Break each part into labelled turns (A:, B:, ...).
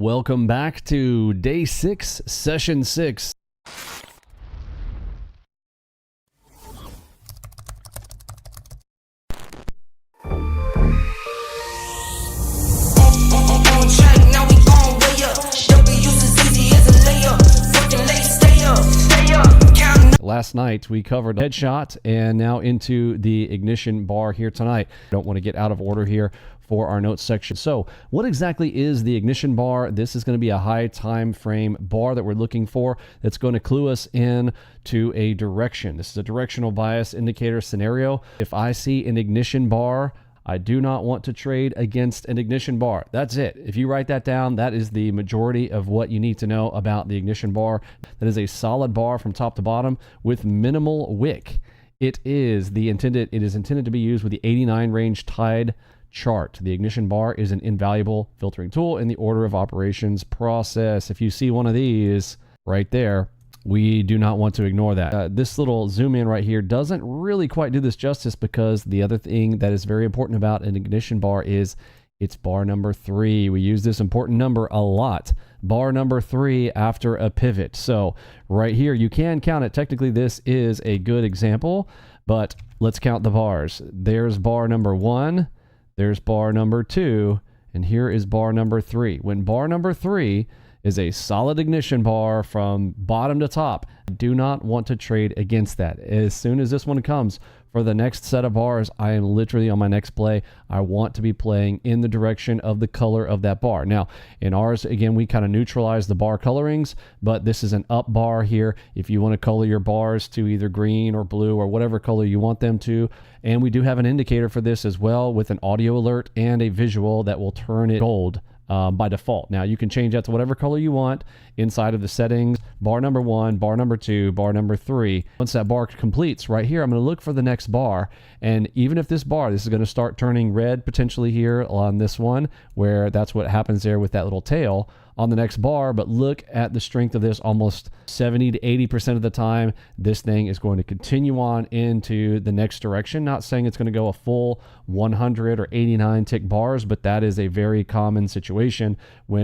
A: Welcome back to day 6, session 6. Last night we covered headshot and now into the ignition bar here tonight. Don't want to get out of order here for our notes section. So what exactly is the ignition bar? This is going to be a high time frame bar that we're looking for that's going to clue us in to a direction. This is a directional bias indicator scenario. If I see an ignition bar, I do not want to trade against an ignition bar. That's it. If you write that down, that is the majority of what you need to know about the ignition bar. That is a solid bar from top to bottom with minimal wick. It is intended to be used with the 89 range tide chart. The ignition bar is an invaluable filtering tool in the order of operations process. If you see one of these right there, we do not want to ignore that. This little zoom in right here doesn't really quite do this justice, because the other thing that is very important about an ignition bar is it's bar number 3. We use this important number a lot. Bar number 3 after a pivot. So right here, you can count it. Technically, this is a good example, but let's count the bars. There's bar number 1, there's bar number 2, and here is bar number 3. When bar number 3 is a solid ignition bar from bottom to top, I do not want to trade against that. As soon as this one comes for the next set of bars, I am literally on my next play. I want to be playing in the direction of the color of that bar. Now, in ours, again, we kind of neutralize the bar colorings, but this is an up bar here. If you want to color your bars to either green or blue or whatever color you want them to. And we do have an indicator for this as well, with an audio alert and a visual that will turn it gold by default. Now you can change that to whatever color you want inside of the settings. Bar number 1, bar number 2, bar number 3. Once that bar completes, right here, I'm going to look for the next bar. And even if this is going to start turning red potentially here on this one, where that's what happens there with that little tail on the next bar, but look at the strength of this. Almost 70 to 80% of the time, this thing is going to continue on into the next direction. Not saying it's going to go a full 100 or 89 tick bars, but that is a very common situation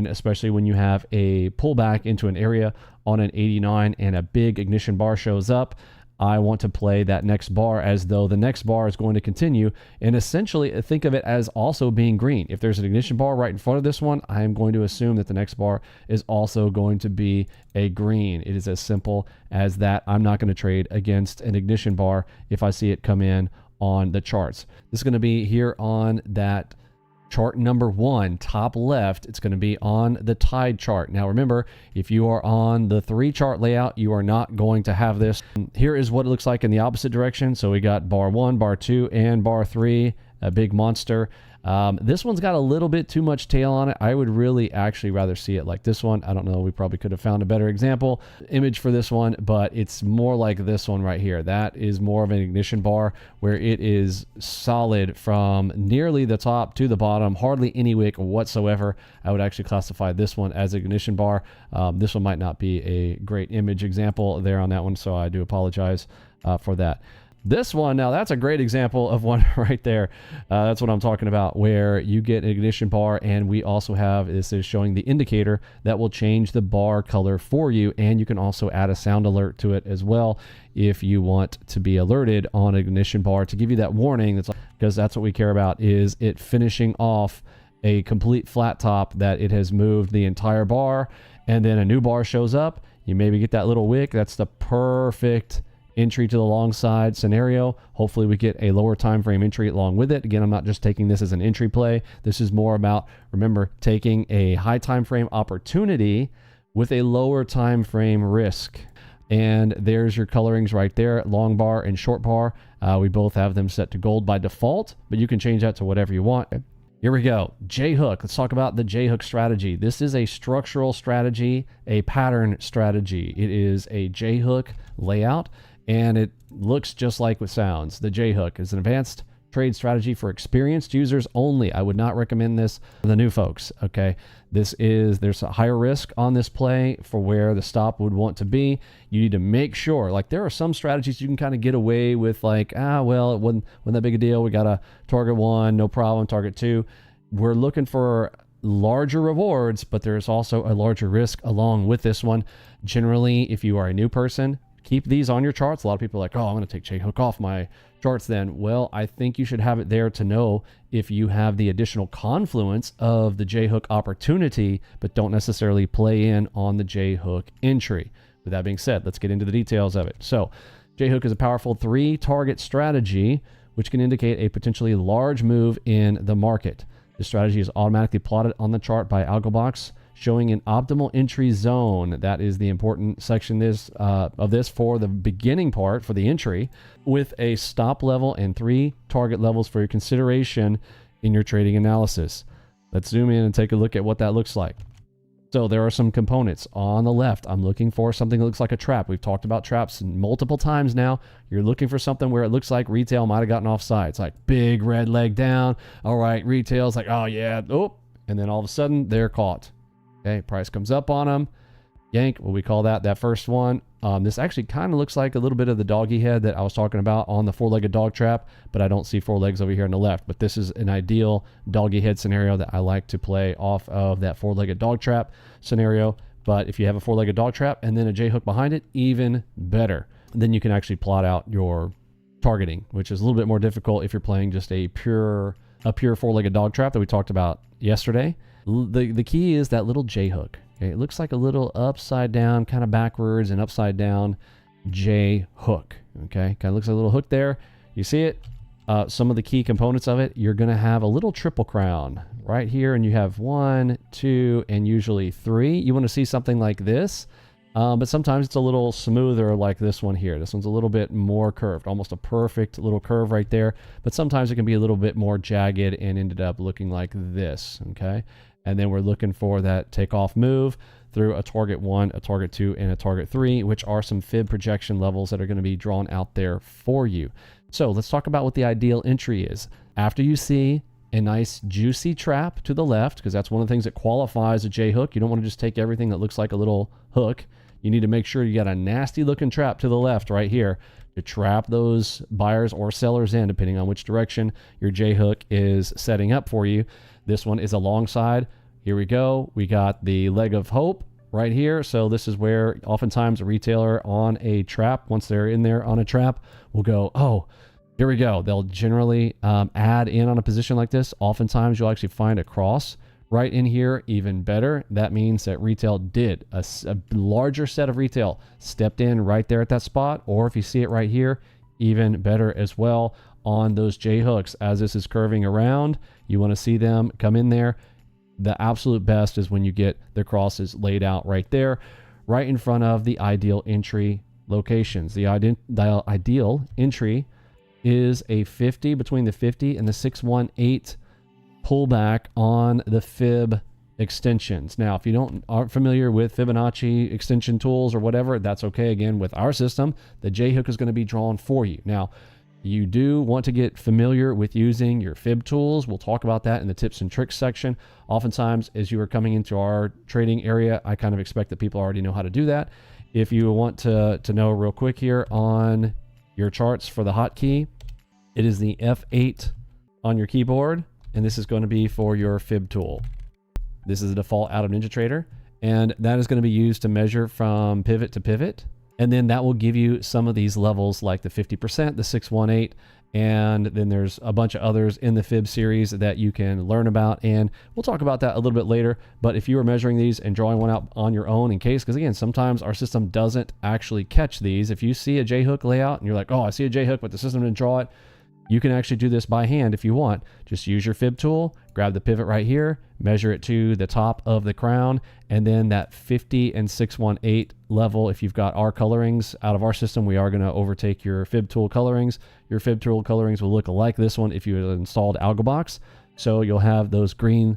A: especially when you have a pullback into an area on an 89 and a big ignition bar shows up. I want to play that next bar as though the next bar is going to continue, and essentially think of it as also being green. If there's an ignition bar right in front of this one, I am going to assume that the next bar is also going to be a green. It is as simple as that. I'm not going to trade against an ignition bar if I see it come in on the charts. This is going to be here on that chart number 1, top left. It's going to be on the tide chart. Now remember, if you are on the 3 chart layout, you are not going to have this. Here is what it looks like in the opposite direction. So we got bar 1, bar 2, and bar 3, a big monster. This one's got a little bit too much tail on it. I would really actually rather see it like this one. I don't know, we probably could have found a better example image for this one, but it's more like this one right here. That is more of an ignition bar where it is solid from nearly the top to the bottom, hardly any wick whatsoever. I would actually classify this one as an ignition bar. This one might not be a great image example there on that one, so I do apologize for that. This one, now that's a great example of one right there. That's what I'm talking about, where you get an ignition bar, and we also have, this is showing the indicator that will change the bar color for you, and you can also add a sound alert to it as well if you want to be alerted on an ignition bar to give you that warning. That's because that's what we care about, is it finishing off a complete flat top, that it has moved the entire bar, and then a new bar shows up. You maybe get that little wick. That's the perfect entry to the long side scenario. Hopefully we get a lower time frame entry along with it. Again, I'm not just taking this as an entry play. This is more about, remember, taking a high time frame opportunity with a lower time frame risk. And there's your colorings right there, long bar and short bar. We both have them set to gold by default, but you can change that to whatever you want. Here we go. J-hook. Let's talk about the J-hook strategy. This is a structural strategy, a pattern strategy. It is a J-hook layout, and it looks just like it sounds. The J-hook is an advanced trade strategy for experienced users only. I would not recommend this for the new folks, okay? There's a higher risk on this play for where the stop would want to be. You need to make sure, like, there are some strategies you can kind of get away with, like, well, it wasn't that big a deal. We got a target 1, no problem, target 2. We're looking for larger rewards, but there's also a larger risk along with this one. Generally, if you are a new person, keep these on your charts. A lot of people are like, oh, I'm going to take J-hook off my charts then. Well, I think you should have it there to know if you have the additional confluence of the J-hook opportunity, but don't necessarily play in on the J-hook entry. With that being said, let's get into the details of it. So J-hook is a powerful 3-target strategy, which can indicate a potentially large move in the market. The strategy is automatically plotted on the chart by Algobox, showing an optimal entry zone. That is the important section of this for the beginning part, for the entry, with a stop level and 3 target levels for your consideration in your trading analysis. Let's zoom in and take a look at what that looks like. So there are some components on the left. I'm looking for something that looks like a trap. We've talked about traps multiple times now. You're looking for something where it looks like retail might have gotten offside. It's like big red leg down. All right, retail's like, oh yeah, oh, and then all of a sudden they're caught. Okay, price comes up on them. Yank, what we call that first one. This actually kind of looks like a little bit of the doggy head that I was talking about on the 4-legged dog trap, but I don't see 4 legs over here on the left. But this is an ideal doggy head scenario that I like to play off of that 4-legged dog trap scenario. But if you have a 4-legged dog trap and then a J-hook behind it, even better. Then you can actually plot out your targeting, which is a little bit more difficult if you're playing just a pure 4-legged dog trap that we talked about yesterday. The key is that little J-hook. Okay, it looks like a little upside down, kind of backwards and upside down J-hook. Okay, kind of looks like a little hook there. You see it? Some of the key components of it, you're going to have a little triple crown right here, and you have 1, 2, and usually 3. You want to see something like this, but sometimes it's a little smoother like this one here. This one's a little bit more curved, almost a perfect little curve right there, but sometimes it can be a little bit more jagged and ended up looking like this, okay? And then we're looking for that takeoff move through a target 1, a target 2, and a target 3, which are some fib projection levels that are going to be drawn out there for you. So let's talk about what the ideal entry is. After you see a nice juicy trap to the left, because that's one of the things that qualifies a J-hook. You don't want to just take everything that looks like a little hook. You need to make sure you got a nasty looking trap to the left right here to trap those buyers or sellers in, depending on which direction your J-hook is setting up for you. This one is alongside. Here we go. We got the leg of hope right here. So this is where oftentimes a retailer on a trap, once they're in there on a trap, will go, oh, here we go. They'll generally add in on a position like this. Oftentimes you'll actually find a cross right in here. Even better. That means that retail did a larger set of retail stepped in right there at that spot. Or if you see it right here, even better as well on those J hooks. As this is curving around, you want to see them come in there. The absolute best is when you get the crosses laid out right there, right in front of the ideal entry locations. The ideal entry is a 50, between the 50 and the 618 pullback on the Fib extensions. Now, if you aren't familiar with Fibonacci extension tools or whatever, that's okay. Again, with our system, the J-hook is going to be drawn for you. Now, you do want to get familiar with using your Fib tools. We'll talk about that in the tips and tricks section. Oftentimes, as you are coming into our trading area, I kind of expect that people already know how to do that. If you want to know real quick here on your charts for the hotkey, it is the F8 on your keyboard, and this is going to be for your Fib tool. This is a default out of NinjaTrader, and that is going to be used to measure from pivot to pivot. And then that will give you some of these levels like the 50%, the 618, and then there's a bunch of others in the Fib series that you can learn about. And we'll talk about that a little bit later. But if you are measuring these and drawing one out on your own in case, because again, sometimes our system doesn't actually catch these. If you see a J-hook layout and you're like, oh, I see a J-hook, but the system didn't draw it, you can actually do this by hand if you want. Just use your Fib tool, grab the pivot right here, measure it to the top of the crown, and then that 50 and 618 level. If you've got our colorings out of our system, we are going to overtake your Fib tool colorings. Your Fib tool colorings will look like this one if you had installed Algobox. So you'll have those green,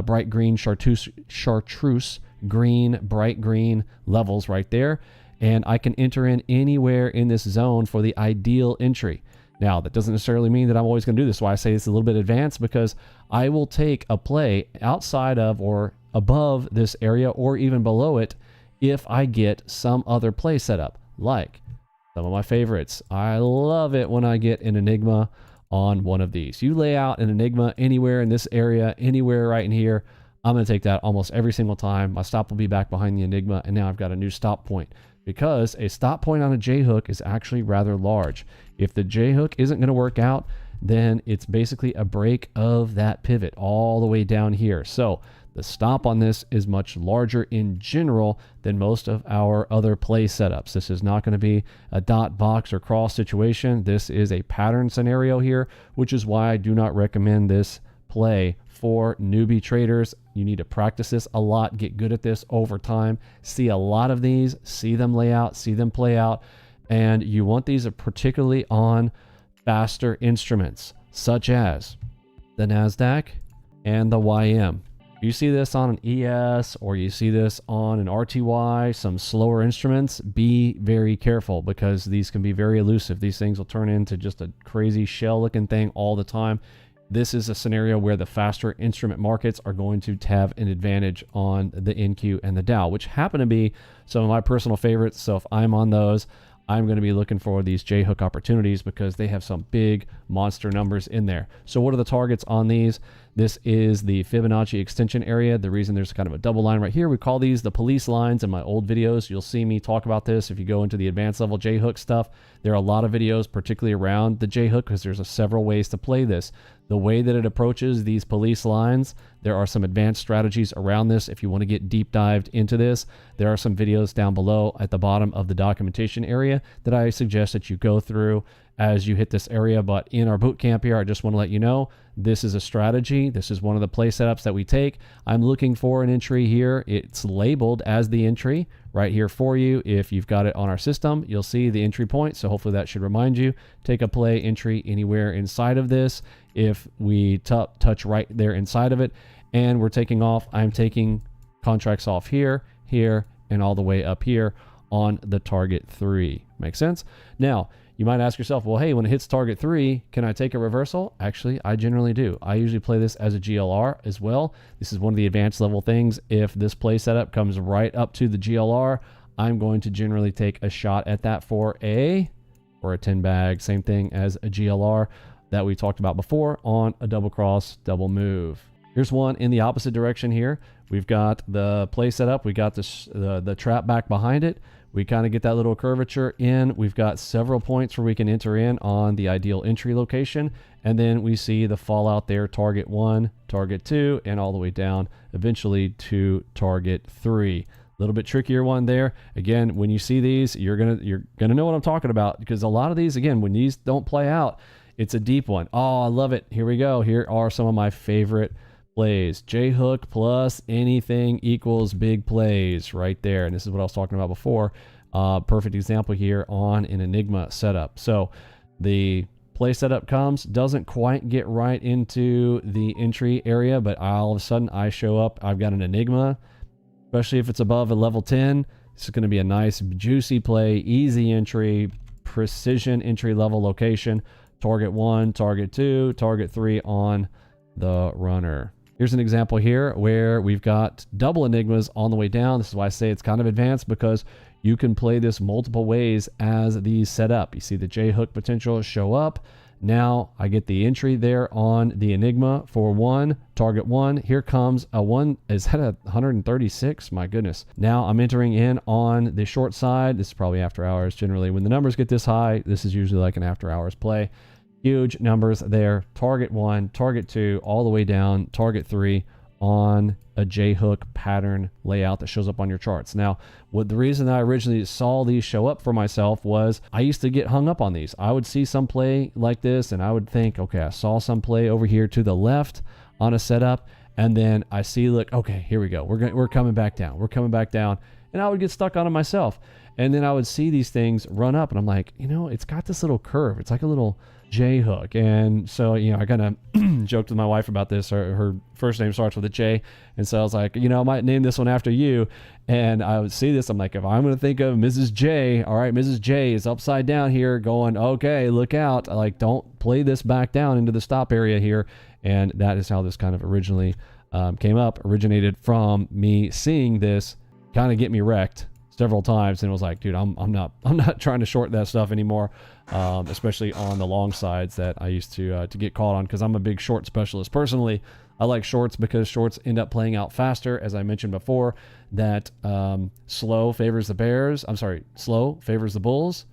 A: bright green, chartreuse green, bright green levels right there. And I can enter in anywhere in this zone for the ideal entry. Now, that doesn't necessarily mean that I'm always going to do this. So I say it's a little bit advanced because I will take a play outside of or above this area or even below it if I get some other play set up, like some of my favorites. I love it when I get an Enigma on one of these. You lay out an Enigma anywhere in this area, anywhere right in here, I'm going to take that almost every single time. My stop will be back behind the Enigma, and now I've got a new stop point, because a stop point on a J hook is actually rather large. If the J hook isn't going to work out, then it's basically a break of that pivot all the way down here. So the stop on this is much larger in general than most of our other play setups. This is not going to be a dot, box, or cross situation. This is a pattern scenario here, which is why I do not recommend this play for newbie traders. You need to practice this a lot, get good at this over time, see a lot of these, see them lay out, see them play out, and you want these particularly on faster instruments such as the NASDAQ and the YM. You see this on an ES or you see this on an RTY, some slower instruments, be very careful, because these can be very elusive. These things will turn into just a crazy shell looking thing all the time. This is a scenario where the faster instrument markets are going to have an advantage on the NQ and the Dow, which happen to be some of my personal favorites. So if I'm on those, I'm going to be looking for these J-hook opportunities because they have some big monster numbers in there. So what are the targets on these? This is the Fibonacci extension area. The reason there's kind of a double line right here, we call these the police lines. In my old videos, you'll see me talk about this. If you go into the advanced level J-hook stuff, there are a lot of videos, particularly around the J-hook, because there's several ways to play this. The way that it approaches these police lines, there are some advanced strategies around this. If you want to get deep dived into this, there are some videos down below at the bottom of the documentation area that I suggest that you go through as you hit this area. But in our boot camp here, I just want to let you know, this is a strategy. This is one of the play setups that we take. I'm looking for an entry here. It's labeled as the entry right here for you. If you've got it on our system, you'll see the entry point. So hopefully that should remind you. Take a play entry anywhere inside of this. If we touch right there inside of it and we're taking off, I'm taking contracts off here, here, and all the way up here on the target 3. Make sense? Now, you might ask yourself, well, hey, when it hits target 3, can I take a reversal? Actually, I generally do. I usually play this as a GLR as well. This is one of the advanced level things. If this play setup comes right up to the GLR, I'm going to generally take a shot at that for a 10 bag, same thing as a GLR that we talked about before on a double cross, double move. Here's one in the opposite direction here. We've got the play setup. We got the trap back behind it. We kind of get that little curvature in. We've got several points where we can enter in on the ideal entry location. And then we see the fallout there, target 1, target 2, and all the way down eventually to target 3. A little bit trickier one there. Again, when you see these, you're gonna know what I'm talking about, because a lot of these, again, when these don't play out, it's a deep one. Oh, I love it. Here we go. Here are some of my favorite plays. J-hook plus anything equals big plays right there. And this is what I was talking about before. Perfect example here on an Enigma setup. So the play setup comes, doesn't quite get right into the entry area, but all of a sudden I show up. I've got an Enigma, especially if it's above a level 10. It's going to be a nice juicy play, easy entry, precision entry level location. Target 1, target 2, target 3 on the runner. Here's an example here where we've got double Enigmas on the way down. This is why I say it's kind of advanced, because you can play this multiple ways as these set up. You see the J-hook potential show up. Now I get the entry there on the Enigma for 1, target 1. Here comes a 1. Is that a 136? My goodness. Now I'm entering in on the short side. This is probably after hours. Generally, when the numbers get this high, this is usually like an after hours play. Huge numbers there. Target 1, target 2, all the way down, target 3 on a J-hook pattern layout that shows up on your charts. Now, the reason that I originally saw these show up for myself was I used to get hung up on these. I would see some play like this and I would think, okay, I saw some play over here to the left on a setup, and then I see, look, okay, here we go. We're coming back down. We're coming back down. And I would get stuck on it myself. And then I would see these things run up and I'm like, you know, it's got this little curve. It's like a little J-hook. And so, you know, I kind of joked with my wife about this. Her first name starts with a J. And so I was like, you know, I might name this one after you. And I would see this. I'm like, if I'm going to think of Mrs. J, all right, Mrs. J is upside down here going, okay, look out. Like, don't play this back down into the stop area here. And that is how this kind of originally originated from me seeing this kind of get me wrecked several times, and it was like, dude, I'm not trying to short that stuff anymore, especially on the long sides that I used to get caught on, because I'm a big short specialist personally. I like shorts because shorts end up playing out faster. As I mentioned before, that slow favors the bears. I'm sorry, slow favors the bulls.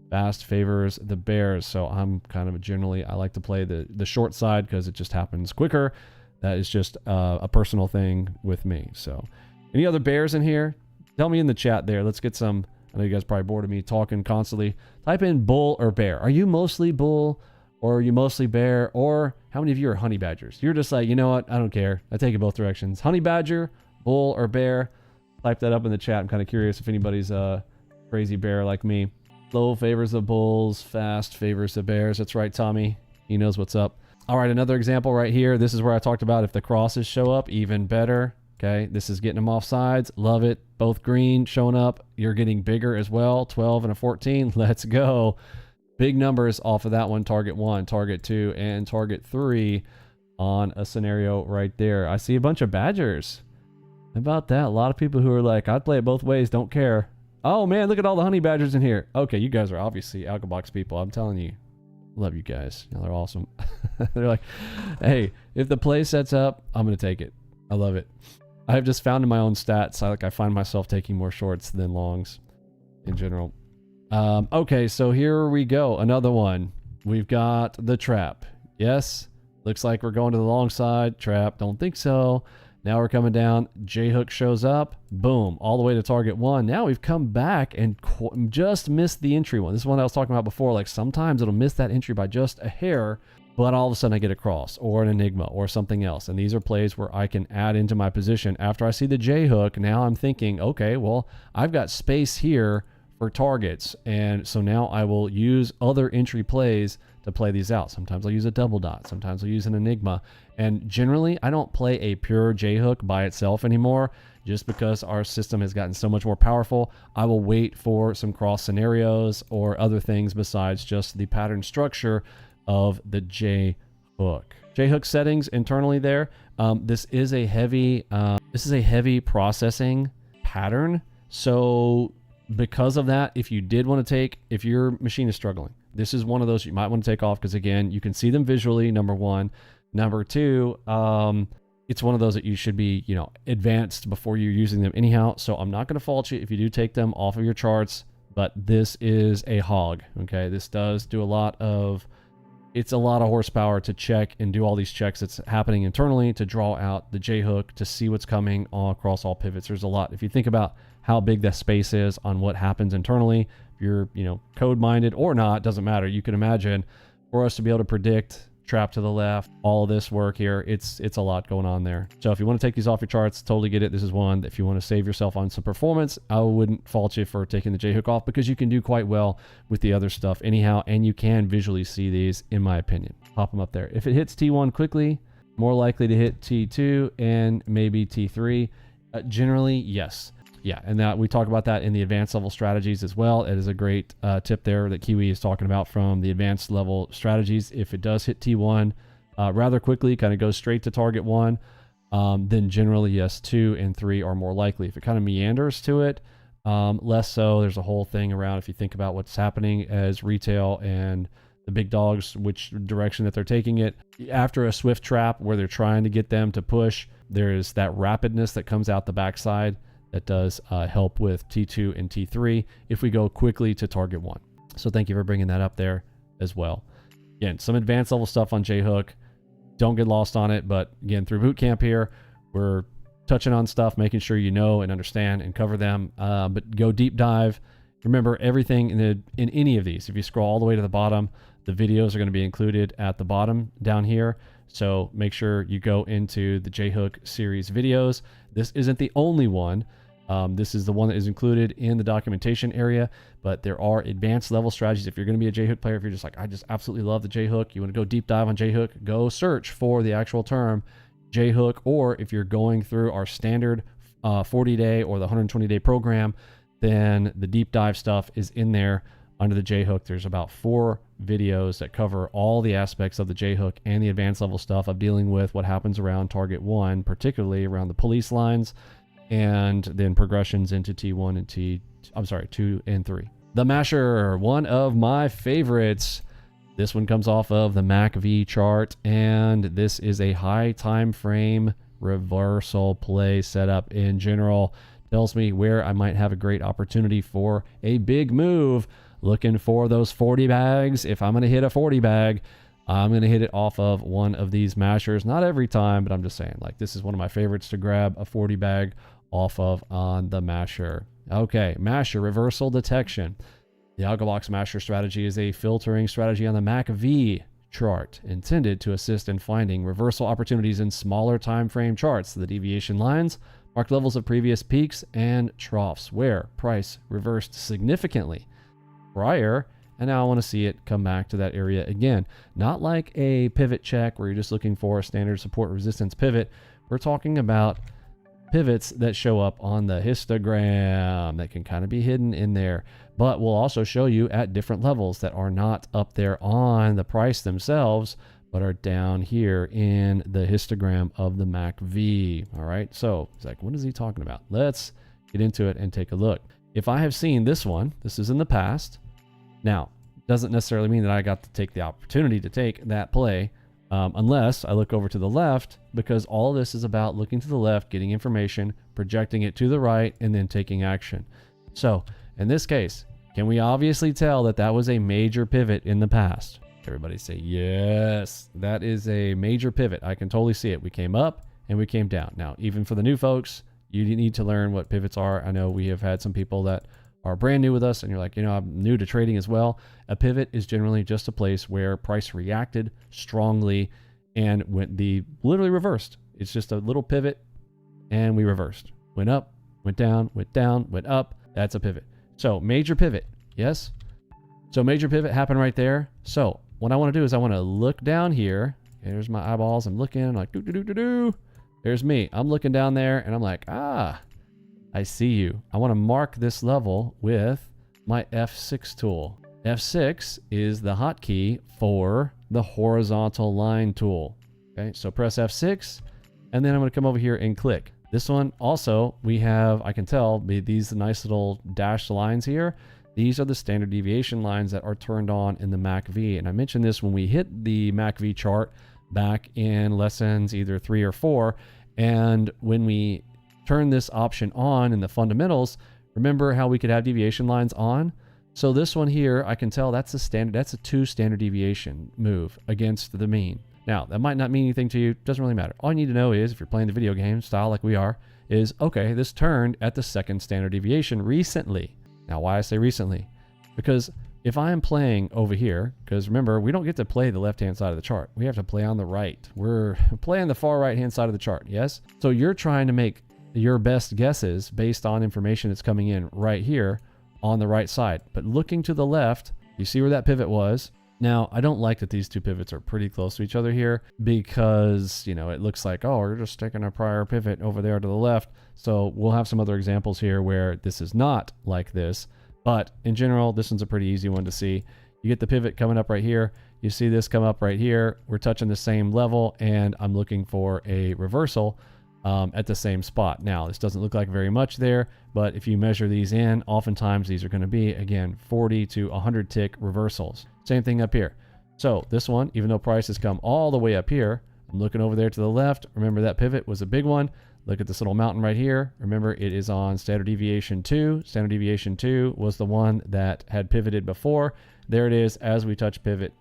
A: Fast favors the bears. So I'm kind of generally, I like to play the short side because it just happens quicker. That is just a personal thing with me. So any other bears in here? Tell me in the chat there. Let's get some. I know you guys are probably bored of me talking constantly. Type in bull or bear. Are you mostly bull or are you mostly bear? Or how many of you are honey badgers? You're just like, you know what? I don't care. I take it both directions. Honey badger, bull or bear? Type that up in the chat. I'm kind of curious if anybody's a crazy bear like me. Slow favors the bulls. Fast favors the bears. That's right, Tommy. He knows what's up. All right, another example right here. This is where I talked about if the crosses show up, even better. Okay, this is getting them off sides. Love it. Both green showing up. You're getting bigger as well. 12 and a 14. Let's go. Big numbers off of that one. Target 1, target 2, and target 3 on a scenario right there. I see a bunch of badgers. How about that? A lot of people who are like, I'd play it both ways. Don't care. Oh, man, look at all the honey badgers in here. Okay, you guys are obviously Algobox people. I'm telling you. Love you guys. Y'all are awesome. They're like, hey, if the play sets up, I'm going to take it. I love it. I've just found in my own stats, I find myself taking more shorts than longs in general. Okay, so here we go. Another one. We've got the trap. Yes, looks like we're going to the long side. Trap, don't think so. Now we're coming down. J-hook shows up. Boom, all the way to target 1. Now we've come back and just missed the entry one. This is one I was talking about before. Like sometimes it'll miss that entry by just a hair, but all of a sudden I get a cross or an Enigma or something else. And these are plays where I can add into my position. After I see the J-hook, now I'm thinking, okay, well, I've got space here for targets. And so now I will use other entry plays to play these out. Sometimes I'll use a double dot. Sometimes I'll use an Enigma. And generally, I don't play a pure J-hook by itself anymore just because our system has gotten so much more powerful. I will wait for some cross scenarios or other things besides just the pattern structure of the J-hook. J-hook settings internally there. This is a heavy processing pattern. So because of that, if you did want to take, if your machine is struggling, this is one of those you might want to take off because again, you can see them visually, number one. Number two, it's one of those that you should be, advanced before you're using them anyhow. So I'm not going to fault you if you do take them off of your charts, but this is a hog. Okay. This does do it's a lot of horsepower to check and do all these checks that's happening internally to draw out the J-hook to see what's coming all across all pivots. There's a lot. If you think about how big that space is on what happens internally, if you're, code-minded or not, doesn't matter. You can imagine for us to be able to predict trap to the left, all of this work here, it's a lot going on there. So if you want to take these off your charts, totally get it. This is one. If you want to save yourself on some performance, I wouldn't fault you for taking the J-hook off because you can do quite well with the other stuff anyhow, and you can visually see these, in my opinion. Pop them up there. If it hits T1 quickly, more likely to hit T2 and maybe T3. Generally, yes. Yeah, and that we talk about that in the advanced level strategies as well. It is a great tip there that Kiwi is talking about from the advanced level strategies. If it does hit T1 rather quickly, kind of goes straight to target 1, then generally, yes, 2 and 3 are more likely. If it kind of meanders to it, less so. There's a whole thing around if you think about what's happening as retail and the big dogs, which direction that they're taking it. After a swift trap where they're trying to get them to push, there's that rapidness that comes out the backside. That does help with T2 and T3 if we go quickly to target 1. So thank you for bringing that up there as well. Again, some advanced level stuff on J-hook. Don't get lost on it, but again, through boot camp here, we're touching on stuff, making sure you know and understand and cover them, but go deep dive. Remember everything in any of these. If you scroll all the way to the bottom, the videos are going to be included at the bottom down here. So make sure you go into the J-hook series videos. This isn't the only one. This is the one that is included in the documentation area, but there are advanced level strategies. If you're going to be a J-hook player, if you're just like, I just absolutely love the J-hook, you want to go deep dive on J-hook, go search for the actual term J-hook. Or if you're going through our standard 40-day or the 120-day program, then the deep dive stuff is in there under the J-hook. There's about 4 videos that cover all the aspects of the J-hook and the advanced level stuff of dealing with what happens around target 1, particularly around the police lines, and then progressions into T1 and 2 and 3. The Masher, one of my favorites. This one comes off of the MACV chart, and this is a high time frame reversal play setup in general. Tells me where I might have a great opportunity for a big move. Looking for those 40 bags. If I'm going to hit a 40 bag, I'm going to hit it off of one of these mashers. Not every time, but I'm just saying, like, this is one of my favorites to grab a 40 bag off of on the masher. Okay, masher reversal detection. The Algobox masher strategy is a filtering strategy on the MACV chart intended to assist in finding reversal opportunities in smaller time frame charts. The deviation lines mark levels of previous peaks and troughs where price reversed significantly prior, and now I want to see it come back to that area again. Not like a pivot check where you're just looking for a standard support resistance pivot. We're talking about pivots that show up on the histogram that can kind of be hidden in there, but will also show you at different levels that are not up there on the price themselves, but are down here in the histogram of the MACV. All right, so it's like, what is he talking about? Let's get into it and take a look. If I have seen this one, this is in the past. Now, doesn't necessarily mean that I got to take the opportunity to take that play unless I look over to the left, because all of this is about looking to the left, getting information, projecting it to the right, and then taking action. So in this case, can we obviously tell that that was a major pivot in the past? Everybody say, yes, that is a major pivot. I can totally see it. We came up and we came down. Now, even for the new folks, you need to learn what pivots are. I know we have had some people that are brand new with us and you're like, you know, I'm new to trading as well. A pivot is generally just a place where price reacted strongly and literally reversed. It's just a little pivot and we reversed. Went up, went down, went up. That's a pivot. So major pivot, yes. So major pivot happened right there. So what I want to do is I want to look down here. There's my eyeballs. I'm looking, I'm like, There's me. I'm looking down there and I'm like, I see you. I want to mark this level with my F6 tool. F6 is the hotkey for the horizontal line tool. Okay, so press F6 and then I'm going to come over here and click. This one also, we have, I can tell, these nice little dashed lines here. These are the standard deviation lines that are turned on in the MACV. And I mentioned this when we hit the MACV chart back in lessons either 3 or 4. And when we turn this option on in the fundamentals, remember how we could have deviation lines on? So this one here, I can tell that's a 2 standard deviation move against the mean. Now, that might not mean anything to you. Doesn't really matter. All you need to know is, if you're playing the video game style like we are, is, okay, this turned at the 2nd standard deviation recently. Now, why I say recently? Because if I am playing over here, because remember, we don't get to play the left-hand side of the chart. We have to play on the right. We're playing the far right-hand side of the chart, yes? So you're trying to make your best guesses based on information that's coming in right here on the right side. But looking to the left, you see where that pivot was. Now, I don't like that these 2 pivots are pretty close to each other here because, you know, it looks like, oh, we're just taking a prior pivot over there to the left. So we'll have some other examples here where this is not like this. But in general, this one's a pretty easy one to see. You get the pivot coming up right here. You see this come up right here. We're touching the same level, and I'm looking for a reversal at the same spot. Now, this doesn't look like very much there, but if you measure these in, oftentimes these are going to be, again, 40 to 100 tick reversals. Same thing up here. So this one, even though price has come all the way up here, I'm looking over there to the left. Remember that pivot was a big one. Look at this little mountain right here. Remember, it is on standard deviation 2. Standard deviation 2 was the one that had pivoted before. There it is. As we touch pivot,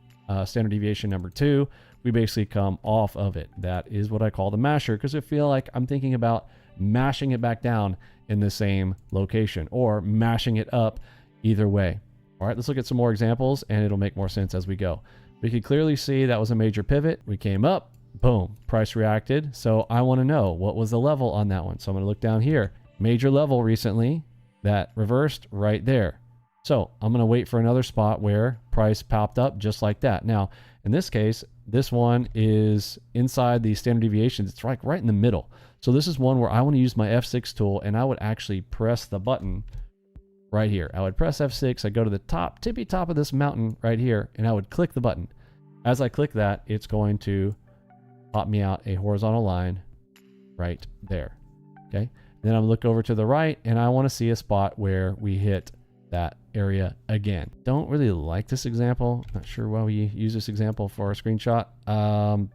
A: standard deviation number 2, we basically come off of it. That is what I call the masher, because I feel like I'm thinking about mashing it back down in the same location or mashing it up either way. All right, let's look at some more examples and it'll make more sense as we go. We can clearly see that was a major pivot. We came up, boom, price reacted. So I want to know what was the level on that one. So I'm going to look down here. Major level recently that reversed right there. So I'm going to wait for another spot where price popped up just like that. Now, in this case, this one is inside the standard deviations. It's right in the middle. So this is one where I want to use my F6 tool and I would actually press the button right here. I would press F6. I go to the top, tippy top of this mountain right here, and I would click the button. As I click that, it's going to pop me out a horizontal line right there. Okay. Then I'm look over to the right and I want to see a spot where we hit that area again. Don't really like this example. Not sure why we use this example for our screenshot,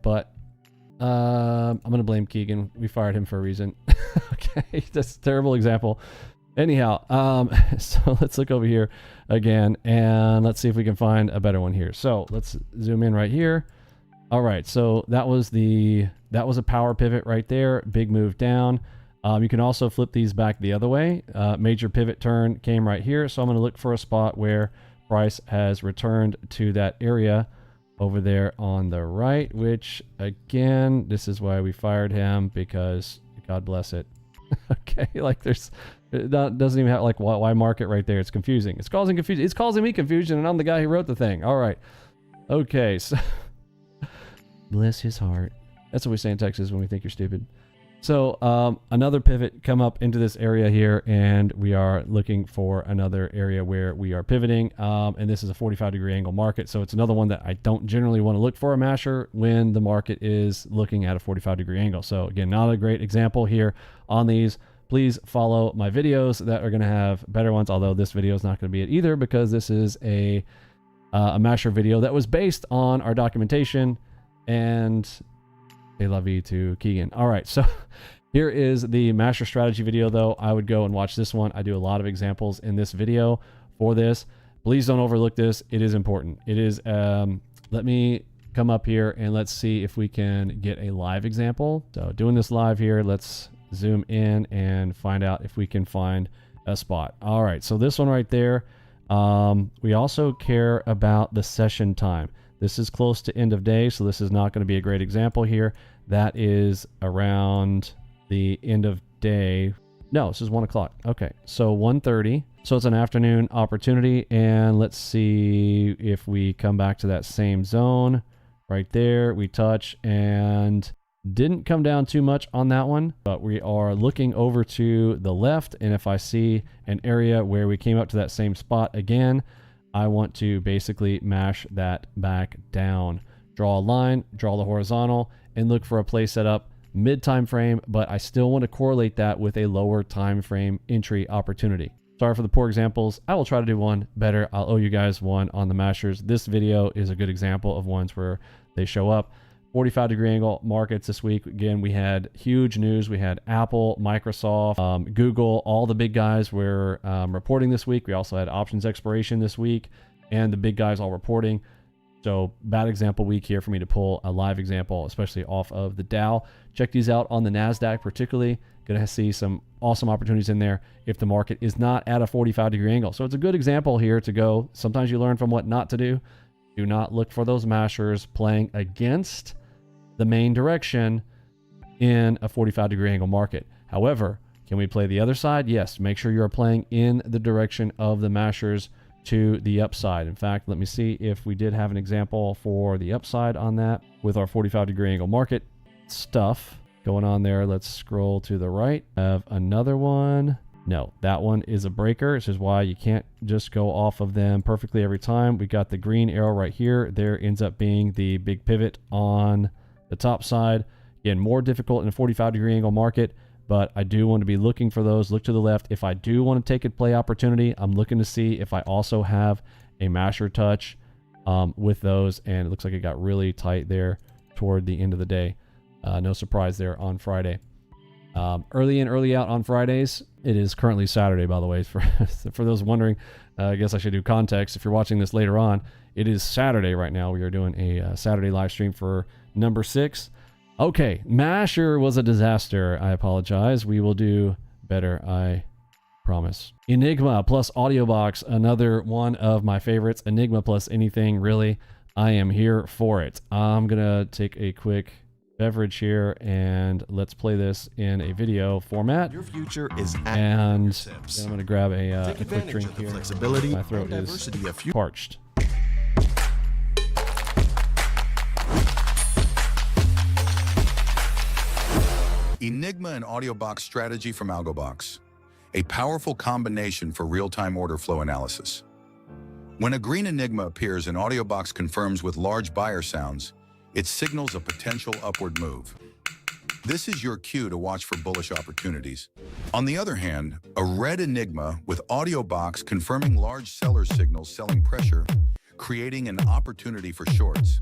A: but I'm gonna blame Keegan. We fired him for a reason. Okay, that's a terrible example. Anyhow, so let's look over here again and let's see if we can find a better one here. So let's zoom in right here. All right, so that was a power pivot right there, big move down. You can also flip these back the other way. Major pivot turn came right here, so I'm going to look for a spot where price has returned to that area over there on the right, which again, this is why we fired him, because God bless it. Okay, like that doesn't even have, like, why mark it right there? It's confusing. It's causing confusion. It's causing me confusion, and I'm the guy who wrote the thing. All right. Okay, so bless his heart. That's what we say in Texas when we think you're stupid. So another pivot come up into this area here, and we are looking for another area where we are pivoting. And this is a 45-degree angle market. So it's another one that I don't generally want to look for a masher when the market is looking at a 45-degree angle. So again, not a great example here on these. Please follow my videos that are going to have better ones, although this video is not going to be it either, because this is a masher video that was based on our documentation. And they love you to Keegan. All right, so here is the masher strategy video, though. I would go and watch this one. I do a lot of examples in this video for this. Please don't overlook this. It is important. It is, let me come up here and let's see if we can get a live example. So doing this live here, let's zoom in and find out if we can find a spot. All right, so this one right there, we also care about the session time. This is close to end of day, so this is not going to be a great example here. That is around the end of day. No, this is 1 o'clock. Okay, so 1:30. So it's an afternoon opportunity, and let's see if we come back to that same zone right there. We touch and didn't come down too much on that one, but we are looking over to the left, and if I see an area where we came up to that same spot again, I want to basically mash that back down. Draw a line, draw the horizontal, and look for a play setup mid time frame, but I still want to correlate that with a lower time frame entry opportunity. Sorry for the poor examples. I will try to do one better. I'll owe you guys one on the mashers. This video is a good example of ones where they show up. 45-degree angle markets this week. Again, we had huge news. We had Apple, Microsoft, Google, all the big guys were reporting this week. We also had options expiration this week, and the big guys all reporting. So bad example week here for me to pull a live example, especially off of the Dow. Check these out on the NASDAQ particularly. Going to see some awesome opportunities in there if the market is not at a 45-degree angle. So it's a good example here to go. Sometimes you learn from what not to do. Do not look for those mashers playing against the main direction in a 45-degree angle market. However, can we play the other side? Yes. Make sure you are playing in the direction of the mashers to the upside. In fact, let me see if we did have an example for the upside on that with our 45-degree angle market stuff going on there. Let's scroll to the right. Have another one. No, that one is a breaker. This is why you can't just go off of them perfectly every time. We got the green arrow right here. There ends up being the big pivot on the top side. Again, more difficult in a 45-degree angle market, but I do want to be looking for those. Look to the left. If I do want to take a play opportunity, I'm looking to see if I also have a masher touch with those, and it looks like it got really tight there toward the end of the day. No surprise there on Friday. Early in, early out on Fridays. It is currently Saturday, by the way, for those wondering. I guess I should do context. If you're watching this later on, it is Saturday right now. We are doing a Saturday live stream for number 6. Okay, masher was a disaster. I apologize. We will do better, I promise. Enigma plus AudioBox, another one of my favorites. Enigma plus anything, really. I am here for it. I'm going to take a quick beverage here and let's play this in a video format. Your future is and then I'm going to grab a quick drink here. My throat is parched.
B: Enigma and AudioBox strategy from Algobox, a powerful combination for real-time order flow analysis. When a green Enigma appears and AudioBox confirms with large buyer sounds, it signals a potential upward move. This is your cue to watch for bullish opportunities. On the other hand, a red Enigma with AudioBox confirming large seller signals selling pressure, creating an opportunity for shorts.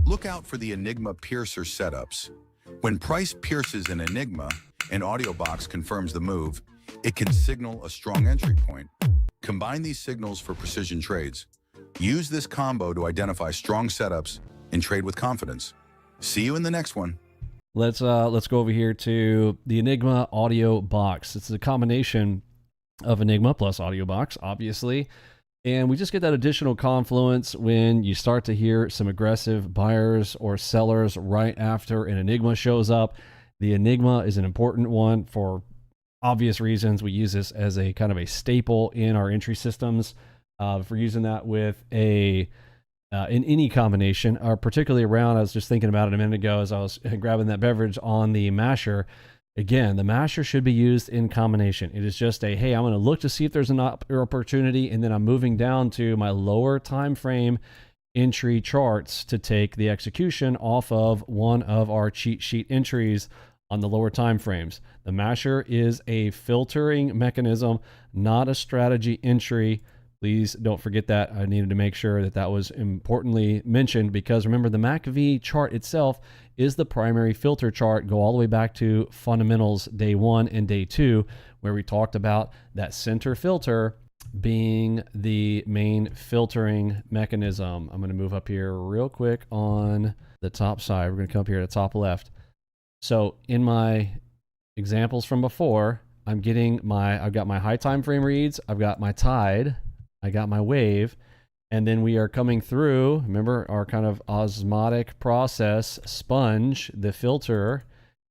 B: Look out for the Enigma piercer setups. When price pierces an Enigma and AudioBox confirms the move, it can signal a strong entry point. Combine these signals for precision trades. Use this combo to identify strong setups and trade with confidence. See you in the next one.
A: Let's go over here to the Enigma AudioBox. It's a combination of Enigma plus AudioBox, obviously. And we just get that additional confluence when you start to hear some aggressive buyers or sellers right after an Enigma shows up. The Enigma is an important one for obvious reasons. We use this as a kind of a staple in our entry systems. If we're using that with in any combination, or particularly around, I was just thinking about it a minute ago as I was grabbing that beverage on the masher. Again, the masher should be used in combination. It is just a, hey, I'm going to look to see if there's an opportunity, and then I'm moving down to my lower time frame entry charts to take the execution off of one of our cheat sheet entries on the lower time frames. The masher is a filtering mechanism, not a strategy entry. Please don't forget that. I needed to make sure that that was importantly mentioned, because remember, the MACV chart itself is the primary filter chart. Go all the way back to fundamentals day 1 and day 2, where we talked about that center filter being the main filtering mechanism. I'm going to move up here real quick on the top side. We're going to come up here to the top left. So in my examples from before, I've got my high time frame reads, I've got my tide, I got my wave, and then we are coming through, remember, our kind of osmotic process, sponge, the filter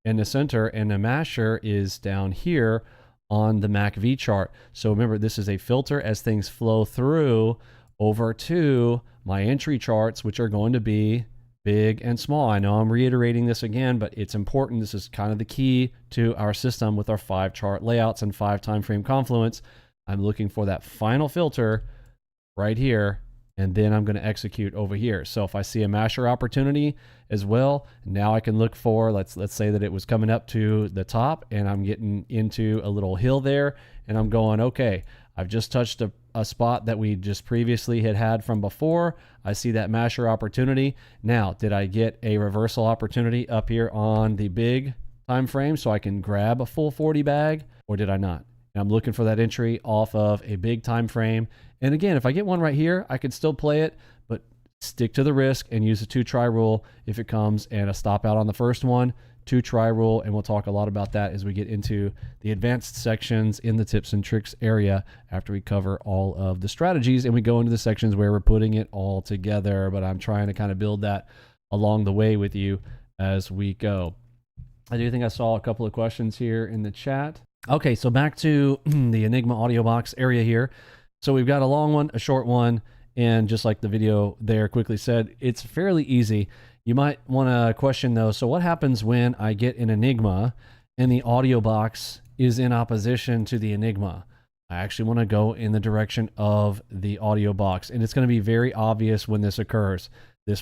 A: in the center, and the masher is down here on the MACV chart. So remember, this is a filter as things flow through over to my entry charts, which are going to be big and small. I know I'm reiterating this again, but it's important. This is kind of the key to our system with our 5 chart layouts and 5 time frame confluence. I'm looking for that final filter right here, and then I'm going to execute over here. So if I see a masher opportunity as well, now I can look for, let's say that it was coming up to the top and I'm getting into a little hill there, and I'm going, okay, I've just touched a spot that we just previously had from before. I see that masher opportunity. Now, did I get a reversal opportunity up here on the big time frame so I can grab a full 40 bag, or did I not? And I'm looking for that entry off of a big time frame. And again, if I get one right here, I could still play it, but stick to the risk and use the 2-try rule if it comes, and a stop out on the first one, 2-try rule. And we'll talk a lot about that as we get into the advanced sections in the tips and tricks area after we cover all of the strategies and we go into the sections where we're putting it all together. But I'm trying to kind of build that along the way with you as we go. I do think I saw a couple of questions here in the chat. Okay, so back to the Enigma AudioBox area here. So we've got a long one, a short one, and just like the video there quickly said, it's fairly easy. You might want to question though, so what happens when I get an Enigma and the AudioBox is in opposition to the Enigma? I actually want to go in the direction of the AudioBox, and it's going to be very obvious when this occurs.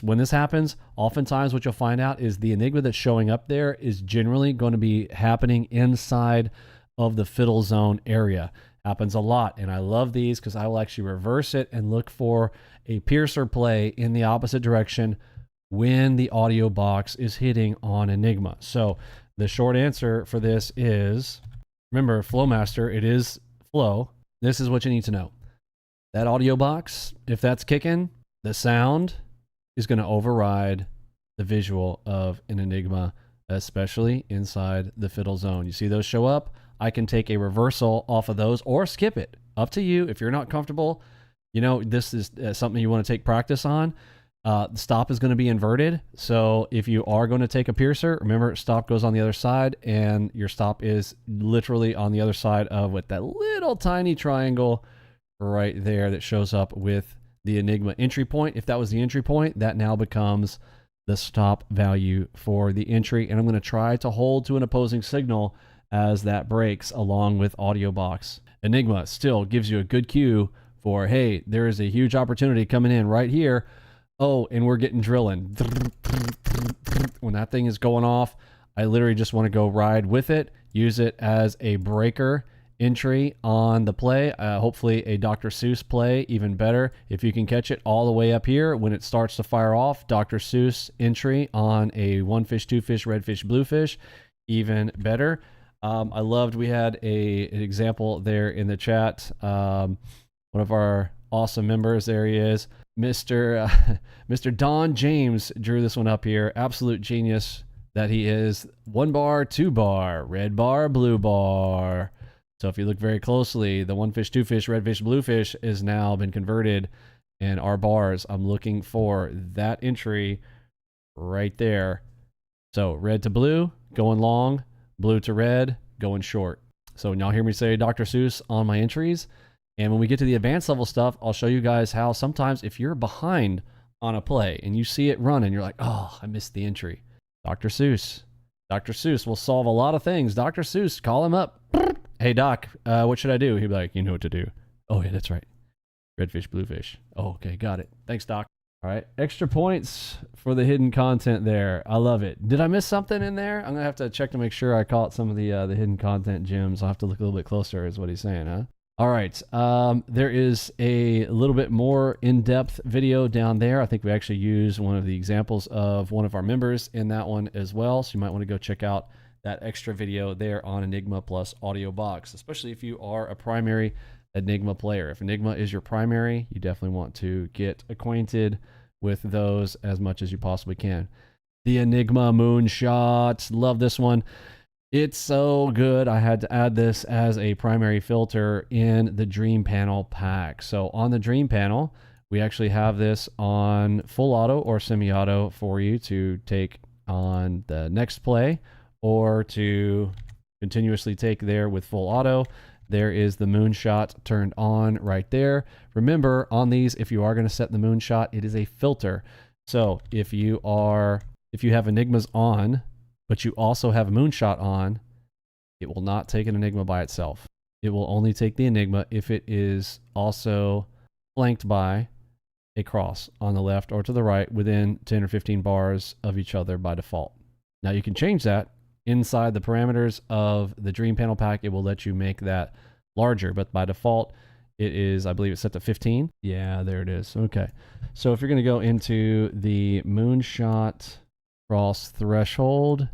A: When this happens, oftentimes what you'll find out is the Enigma that's showing up there is generally going to be happening inside of the fiddle zone area. Happens a lot, and I love these because I will actually reverse it and look for a piercer play in the opposite direction when the AudioBox is hitting on Enigma. So the short answer for this is, remember, Flowmaster, it is flow. This is what you need to know. That AudioBox, if that's kicking, the sound is going to override the visual of an Enigma, especially inside the fiddle zone. You see those show up? I can take a reversal off of those or skip it. Up to you. If you're not comfortable, you know, this is something you want to take practice on. The stop is going to be inverted. So if you are going to take a piercer, remember, stop goes on the other side, and your stop is literally on the other side of what that little tiny triangle right there that shows up with the Enigma entry point. If that was the entry point, that now becomes the stop value for the entry. And I'm going to try to hold to an opposing signal as that breaks along with AudioBox. Enigma still gives you a good cue for, hey, there is a huge opportunity coming in right here. Oh, and we're getting drilling. When that thing is going off, I literally just want to go ride with it, use it as a breaker entry on the play. Hopefully a Dr. Seuss play, even better. If you can catch it all the way up here when it starts to fire off, Dr. Seuss entry on a 1 fish, 2 fish, red fish, blue fish, even better. I loved, we had an example there in the chat. One of our awesome members, there he is, Mr. Don James drew this one up here. Absolute genius that he is. 1 bar, 2 bar, red bar, blue bar. So if you look very closely, the 1 fish, 2 fish, red fish, blue fish is now been converted, and our bars, I'm looking for that entry right there. So red to blue, going long, blue to red, going short. So now hear me say Dr. Seuss on my entries. And when we get to the advanced level stuff, I'll show you guys how sometimes if you're behind on a play and you see it running, you're like, oh, I missed the entry. Dr. Seuss. Dr. Seuss will solve a lot of things. Dr. Seuss, call him up. Hey, Doc, what should I do? He'd be like, you know what to do. Oh, yeah, that's right. Red fish, blue fish. Oh, okay, got it. Thanks, Doc. All right, extra points for the hidden content there. I love it. Did I miss something in there? I'm going to have to check to make sure I caught some of the hidden content gems. I'll have to look a little bit closer is what he's saying, huh? All right, there is a little bit more in-depth video down there. I think we actually used one of the examples of one of our members in that one as well. So you might want to go check out that extra video there on Enigma plus AudioBox, especially if you are a primary Enigma player. If Enigma is your primary, you definitely want to get acquainted with those as much as you possibly can. The Enigma MoonShot, love this one. It's so good. I had to add this as a primary filter in the DreamPanel pack. So on the DreamPanel, we actually have this on full auto or semi-auto for you to take on the next play or to continuously take there with full auto. There is the MoonShot turned on right there. Remember, on these, if you are going to set the MoonShot, it is a filter. So if you have Enigmas on, but you also have a MoonShot on, it will not take an Enigma by itself. It will only take the Enigma if it is also flanked by a cross on the left or to the right within 10 or 15 bars of each other by default. Now you can change that inside the parameters of the DreamPanel pack. It will let you make that larger, but by default it is, I believe it's set to 15. Yeah, there it is. Okay. So if you're going to go into the MoonShot cross threshold,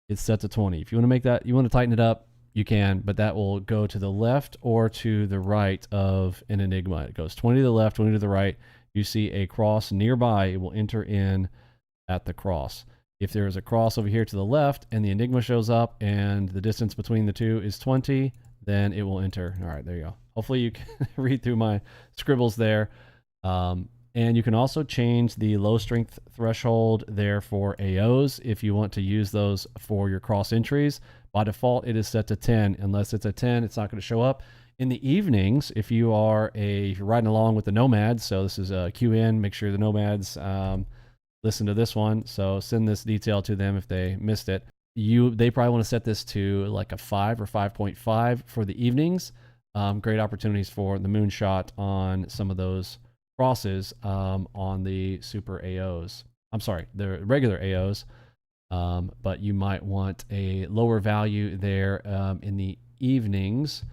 A: it's set to 20. If you want to make that, you want to tighten it up, you can, but that will go to the left or to the right of an Enigma. It goes 20 to the left, 20 to the right. You see a cross nearby, it will enter in at the cross. If there is a cross over here to the left and the Enigma shows up and the distance between the two is 20, then it will enter. All right, there you go. Hopefully you can read through my scribbles there. And you can also change the low strength threshold there for AOs if you want to use those for your cross entries. By default, it is set to 10. Unless it's a 10, it's not going to show up. In the evenings, if you're riding along with the Nomads, so this is a QN, make sure the Nomads listen to this one. So send this detail to them if they missed it. They probably want to set this to like a 5 or 5.5 for the evenings. Great opportunities for the MoonShot on some of those crosses on the super AOs. I'm sorry, the regular AOs, but you might want a lower value there in the evenings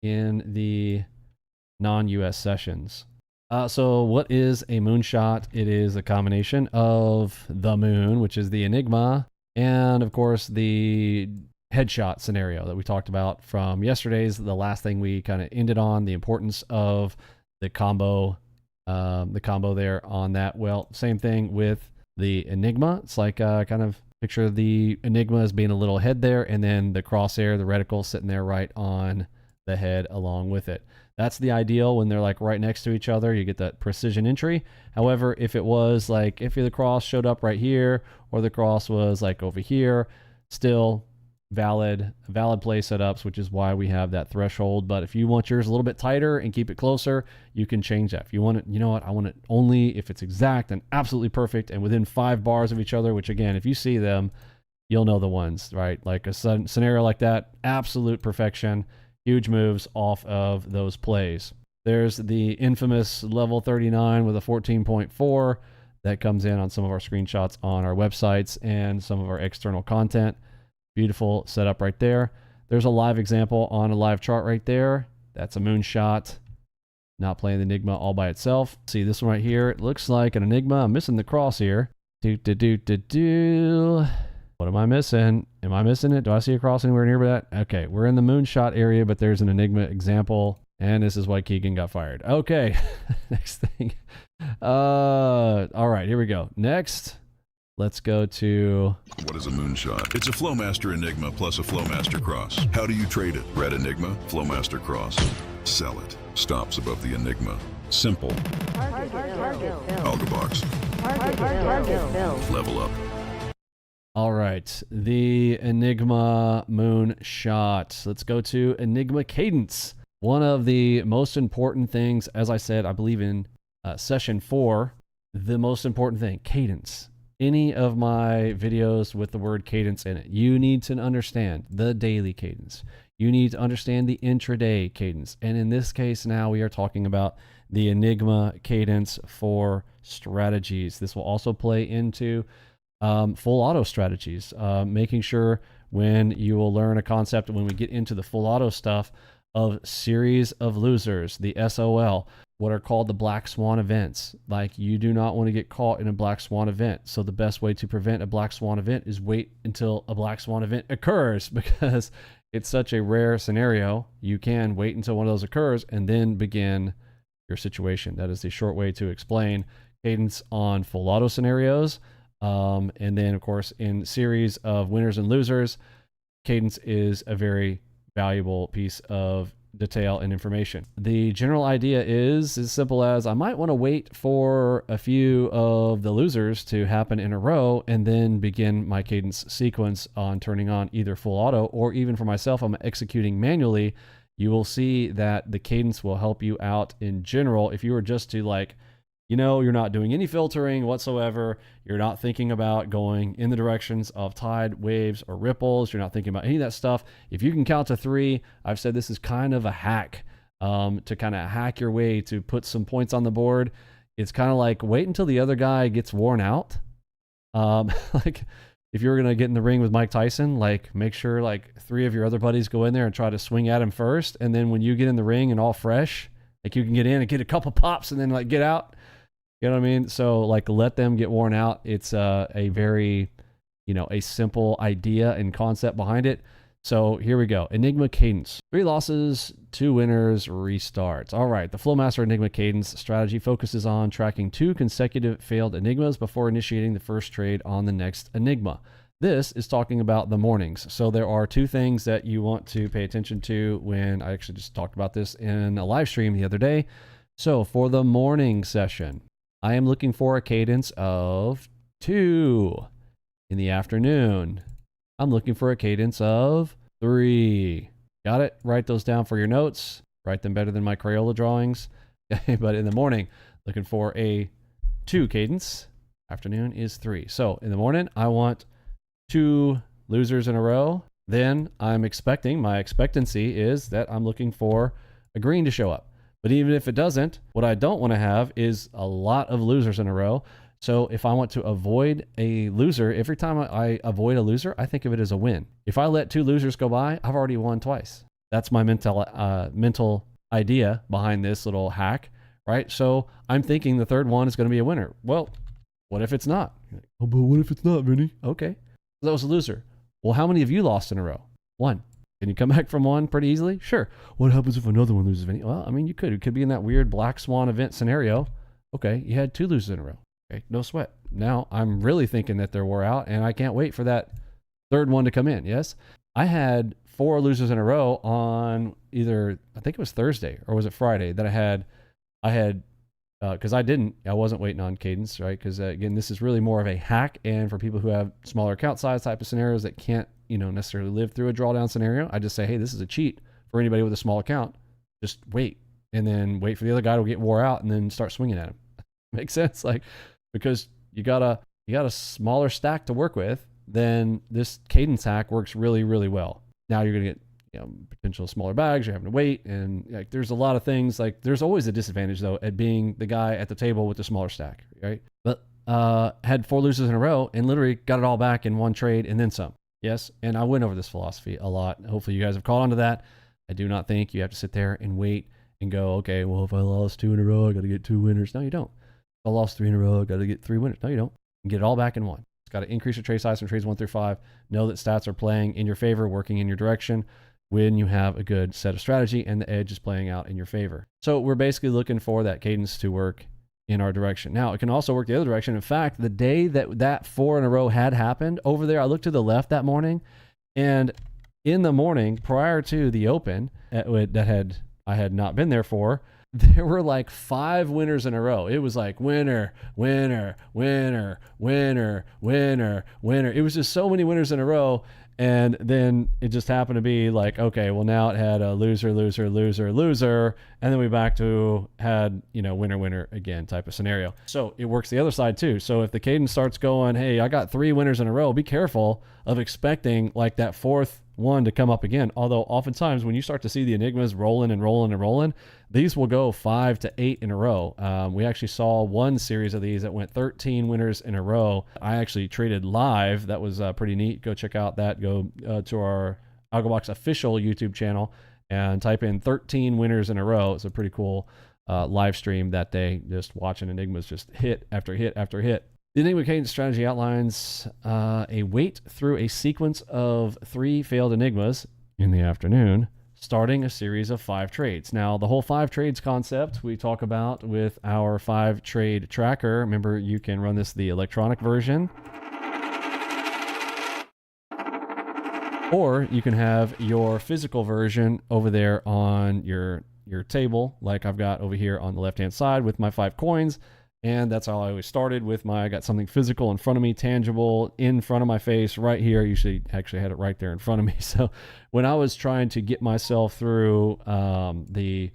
A: in the non-US sessions. So what is a MoonShot? It is a combination of the moon, which is the Enigma, and of course the headshot scenario that we talked about from yesterday's, the last thing we kind of ended on, the importance of the combo there on that. Well, same thing with the Enigma. It's like kind of picture the Enigma as being a little head there, and then the crosshair, the reticle sitting there right on the head along with it. That's the ideal when they're like right next to each other. You get that precision entry. However, if it was like, if the cross showed up right here or the cross was like over here, still valid play setups, which is why we have that threshold. But if you want yours a little bit tighter and keep it closer, you can change that. If you want it, you know what, I want it only if it's exact and absolutely perfect and within 5 bars of each other, which again, if you see them, you'll know the ones, right? Like a scenario like that, absolute perfection, huge moves off of those plays. There's the infamous level 39 with a 14.4. that comes in on some of our screenshots on our websites and some of our external content. Beautiful setup right there. There's a live example on a live chart right there. That's a moonshot. Not playing the Enigma all by itself. See this one right here? It looks like an Enigma. I'm missing the cross here. What am I missing? Am I missing it? Do I see a cross anywhere near that? Okay, we're in the moonshot area, but there's an Enigma example. And this is why Keegan got fired. Okay, next thing. All right, here we go. Next, let's go to...
C: What is a moonshot? It's a Flowmaster Enigma plus a Flowmaster Cross. How do you trade it? Red Enigma, Flowmaster Cross. Sell it. Stops above the Enigma. Simple. Algobox. Level up.
A: All right, the Enigma MoonShot. Let's go to Enigma Cadence. One of the most important things, as I said, I believe in session 4, the most important thing, cadence. Any of my videos with the word cadence in it, you need to understand the daily cadence. You need to understand the intraday cadence. And in this case now we are talking about the Enigma cadence for strategies. This will also play into full auto strategies, making sure when you will learn a concept, when we get into the full auto stuff, of series of losers, the SOL, what are called the black swan events. Like, you do not want to get caught in a black swan event. So the best way to prevent a black swan event is wait until a black swan event occurs, because it's such a rare scenario. You can wait until one of those occurs and then begin your situation. That is the short way to explain cadence on full auto scenarios. And then of course in series of winners and losers, cadence is a very valuable piece of detail and information. The general idea is as simple as I might want to wait for a few of the losers to happen in a row and then begin my cadence sequence on turning on either full auto, or even for myself, I'm executing manually. You will see that the cadence will help you out in general. If you were just to, like, you know, you're not doing any filtering whatsoever. You're not thinking about going in the directions of tide, waves, or ripples. You're not thinking about any of that stuff. If you can count to 3, I've said this is kind of a hack to kind of hack your way to put some points on the board. It's kind of like wait until the other guy gets worn out. Like if you're going to get in the ring with Mike Tyson, like make sure like 3 of your other buddies go in there and try to swing at him first. And then when you get in the ring and all fresh, like you can get in and get a couple pops and then like get out. You know what I mean? So like let them get worn out. It's a very, you know, a simple idea and concept behind it. So here we go. Enigma Cadence. 3 losses, 2 winners, restarts. All right. The Flowmaster Enigma Cadence strategy focuses on tracking 2 consecutive failed Enigmas before initiating the first trade on the next Enigma. This is talking about the mornings. So there are 2 things that you want to pay attention to when I actually just talked about this in a live stream the other day. So for the morning session, I am looking for a cadence of 2. In the afternoon, I'm looking for a cadence of 3. Got it? Write those down for your notes. Write them better than my Crayola drawings. But in the morning, looking for a 2 cadence. Afternoon is 3. So in the morning, I want 2 losers in a row. Then I'm expecting, my expectancy is that I'm looking for a green to show up. But even if it doesn't, what I don't want to have is a lot of losers in a row. So if I want to avoid a loser, every time I avoid a loser, I think of it as a win. If I let 2 losers go by, I've already won twice. That's my mental idea behind this little hack, right? So I'm thinking the third one is going to be a winner. Well, what if it's not? Oh, but what if it's not, Vinny? Okay, that was a loser. Well, how many of you lost in a row? 1. Can you come back from 1 pretty easily? Sure. What happens if another one loses, Vinny? Well, I mean, you could. It could be in that weird black swan event scenario. Okay, you had 2 losers in a row. Okay, no sweat. Now I'm really thinking that they're wore out, and I can't wait for that third one to come in. Yes, I had 4 losers in a row on either, I think it was Thursday or was it Friday that I had because I wasn't waiting on cadence, right? Because again, this is really more of a hack, and for people who have smaller account size type of scenarios that can't, you know, necessarily live through a drawdown scenario, I just say, hey, this is a cheat for anybody with a small account. Just wait, and then wait for the other guy to get wore out, and then start swinging at him. Makes sense, like, because you got a smaller stack to work with. Then this cadence hack works really, really well. Now you're gonna get, you know, potential smaller bags. You're having to wait, and like there's a lot of things. Like there's always a disadvantage though at being the guy at the table with the smaller stack, right? But had 4 losers in a row and literally got it all back in one trade and then some. Yes, and I went over this philosophy a lot. Hopefully you guys have caught on to that. I do not think you have to sit there and wait and go, okay, well, if I lost 2 in a row, I got to get 2 winners. No, you don't. If I lost 3 in a row, I got to get 3 winners. No, you don't. You get it all back in one. It's got to increase your trade size from trades 1 through 5. Know that stats are playing in your favor, working in your direction when you have a good set of strategy and the edge is playing out in your favor. So we're basically looking for that cadence to work in our direction. Now, it can also work the other direction. In fact, the day that 4 in a row had happened over there, I looked to the left that morning, and in the morning prior to the open I had not been there for, there were like 5 winners in a row. It was like winner, winner, winner, winner, winner, winner. It was just so many winners in a row. And then it just happened to be like, okay, well, now it had a loser, loser, loser, loser. And then we back to had, winner, winner again type of scenario. So it works the other side too. So if the cadence starts going, hey, I got 3 winners in a row, be careful of expecting like that 4th one to come up again. Although oftentimes when you start to see the Enigmas rolling and rolling and rolling, these will go 5 to 8 in a row. We actually saw one series of these that went 13 winners in a row. I actually traded live. That was pretty neat. Go check out that. Go to our Algobox official YouTube channel and type in 13 winners in a row. It's a pretty cool live stream that day, just watching Enigmas just hit after hit after hit. The Enigma Cadence strategy outlines a wait through a sequence of 3 failed Enigmas in the afternoon, starting a series of 5 trades. Now, the whole 5 trades concept we talk about with our 5 trade tracker. Remember, you can run this the electronic version, or you can have your physical version over there on your table, like I've got over here on the left-hand side with my 5 coins. And that's how I always started with I got something physical in front of me, tangible, in front of my face, right here. Usually actually had it right there in front of me. So when I was trying to get myself through the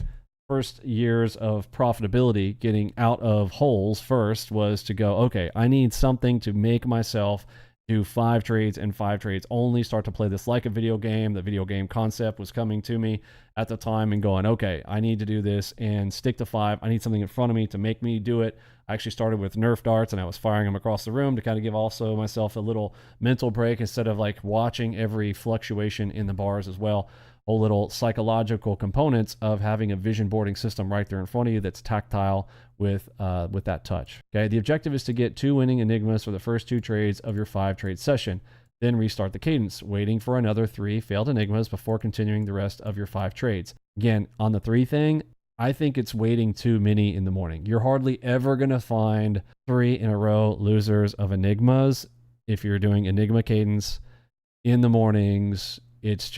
A: first years of profitability, getting out of holes first was to go, okay, I need something to make myself do 5 trades and 5 trades only, start to play this like a video game. The video game concept was coming to me at the time and going, okay, I need to do this and stick to 5. I need something in front of me to make me do it. I actually started with Nerf darts and I was firing them across the room to kind of give also myself a little mental break instead of like watching every fluctuation in the bars as well. Whole little psychological components of having a vision boarding system right there in front of you that's tactile with that touch. Okay, the objective is to get 2 winning Enigmas for the first 2 trades of your 5 trade session. Then restart the cadence, waiting for another 3 failed Enigmas before continuing the rest of your 5 trades. Again, on the 3 thing, I think it's waiting too many in the morning. You're hardly ever going to find 3 in a row losers of Enigmas if you're doing Enigma Cadence in the mornings. It's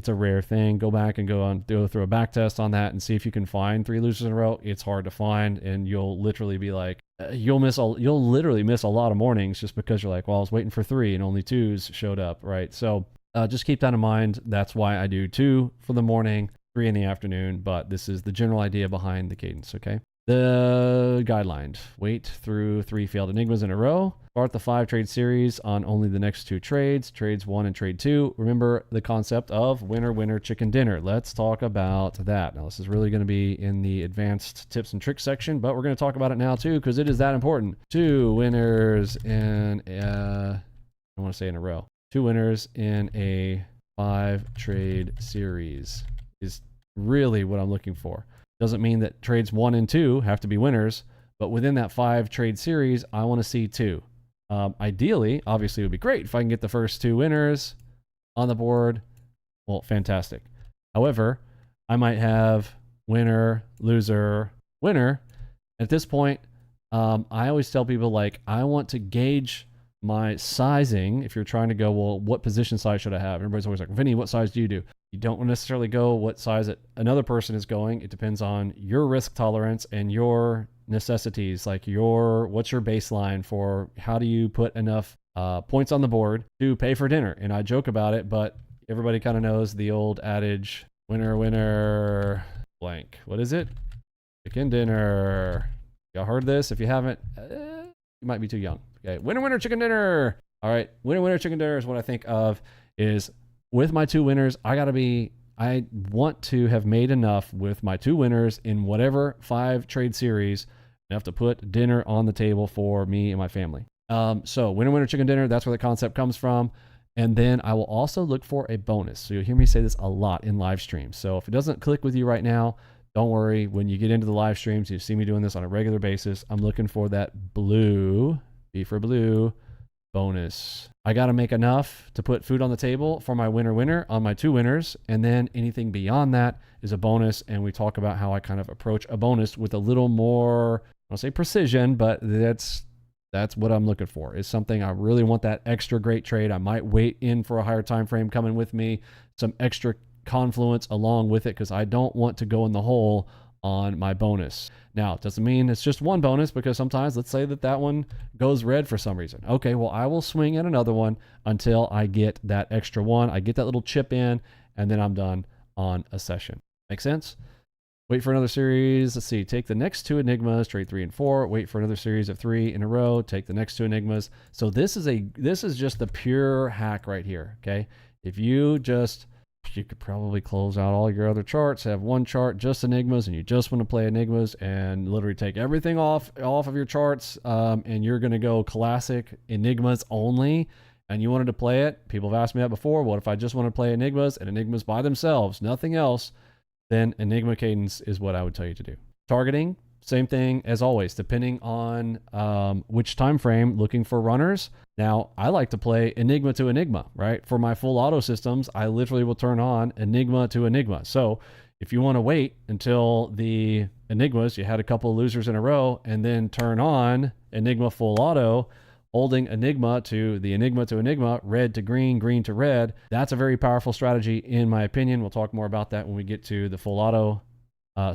A: a rare thing. Go back and go through a back test on that and see if you can find 3 losers in a row. It's hard to find, and you'll literally be like, you'll literally miss a lot of mornings just because you're like, well, I was waiting for 3 and only 2s showed up, right? So just keep that in mind. That's why I do 2 for the morning, 3 in the afternoon, but this is the general idea behind the cadence, okay? The guideline, wait through 3 failed Enigmas in a row. Start the 5 trade series on only the next 2 trades, trades 1 and trade 2. Remember the concept of winner, winner, chicken dinner. Let's talk about that. Now, this is really going to be in the advanced tips and tricks section, but we're going to talk about it now too, because it is that important. 2 winners in I want to say in a row. 2 winners in a 5 trade series is really what I'm looking for. Doesn't mean that trades 1 and 2 have to be winners, but within that 5 trade series, I want to see 2. Ideally, obviously, it would be great if I can get the first 2 winners on the board. Well, fantastic. However, I might have winner, loser, winner. At this point, I always tell people, like, I want to gauge my sizing. If you're trying to go, well, what position size should I have? Everybody's always like, Vinny, what size do you do? You don't necessarily go what size another person is going. It depends on your risk tolerance and your necessities, like what's your baseline for how do you put enough points on the board to pay for dinner. And I joke about it, but everybody kind of knows the old adage, winner, winner, blank. What is it? Chicken dinner. Y'all heard this? If you haven't, you might be too young. Okay, winner, winner, chicken dinner. All right, winner, winner, chicken dinner is what I think of is with my 2 winners, I want to have made enough with my 2 winners in whatever 5 trade series. I have to put dinner on the table for me and my family. So winner, winner, chicken dinner, that's where the concept comes from. And then I will also look for a bonus. So you'll hear me say this a lot in live streams. So if it doesn't click with you right now, don't worry. When you get into the live streams, you see me doing this on a regular basis. I'm looking for that blue, B for blue, bonus. I got to make enough to put food on the table for my winner winner on my 2 winners. And then anything beyond that is a bonus. And we talk about how I kind of approach a bonus with a little more, I'll say precision, but that's what I'm looking for, is something I really want that extra great trade. I might wait in for a higher time frame coming with me, some extra confluence along with it, because I don't want to go in the hole on my bonus. Now, it doesn't mean it's just one bonus, because sometimes, let's say that one goes red for some reason. Okay, well, I will swing at another one until I get that extra one. I get that little chip in, and then I'm done on a session. Make sense? Wait for another series. Let's see. Take the next 2 Enigmas, trade 3 and 4. Wait for another series of 3 in a row. Take the next 2 Enigmas. So this is just the pure hack right here. Okay. If you could probably close out all your other charts, have one chart, just Enigmas, and you just want to play Enigmas and literally take everything off of your charts. And you're going to go classic Enigmas only. And you wanted to play it. People have asked me that before. What if I just want to play Enigmas and Enigmas by themselves, nothing else? Then Enigma Cadence is what I would tell you to do. Targeting, same thing as always, depending on which time frame, looking for runners. Now, I like to play Enigma to Enigma, right? For my full auto systems, I literally will turn on Enigma to Enigma. So if you want to wait until the Enigmas, you had a couple of losers in a row, and then turn on Enigma full auto, holding Enigma to Enigma, red to green, green to red. That's a very powerful strategy in my opinion. We'll talk more about that when we get to the full auto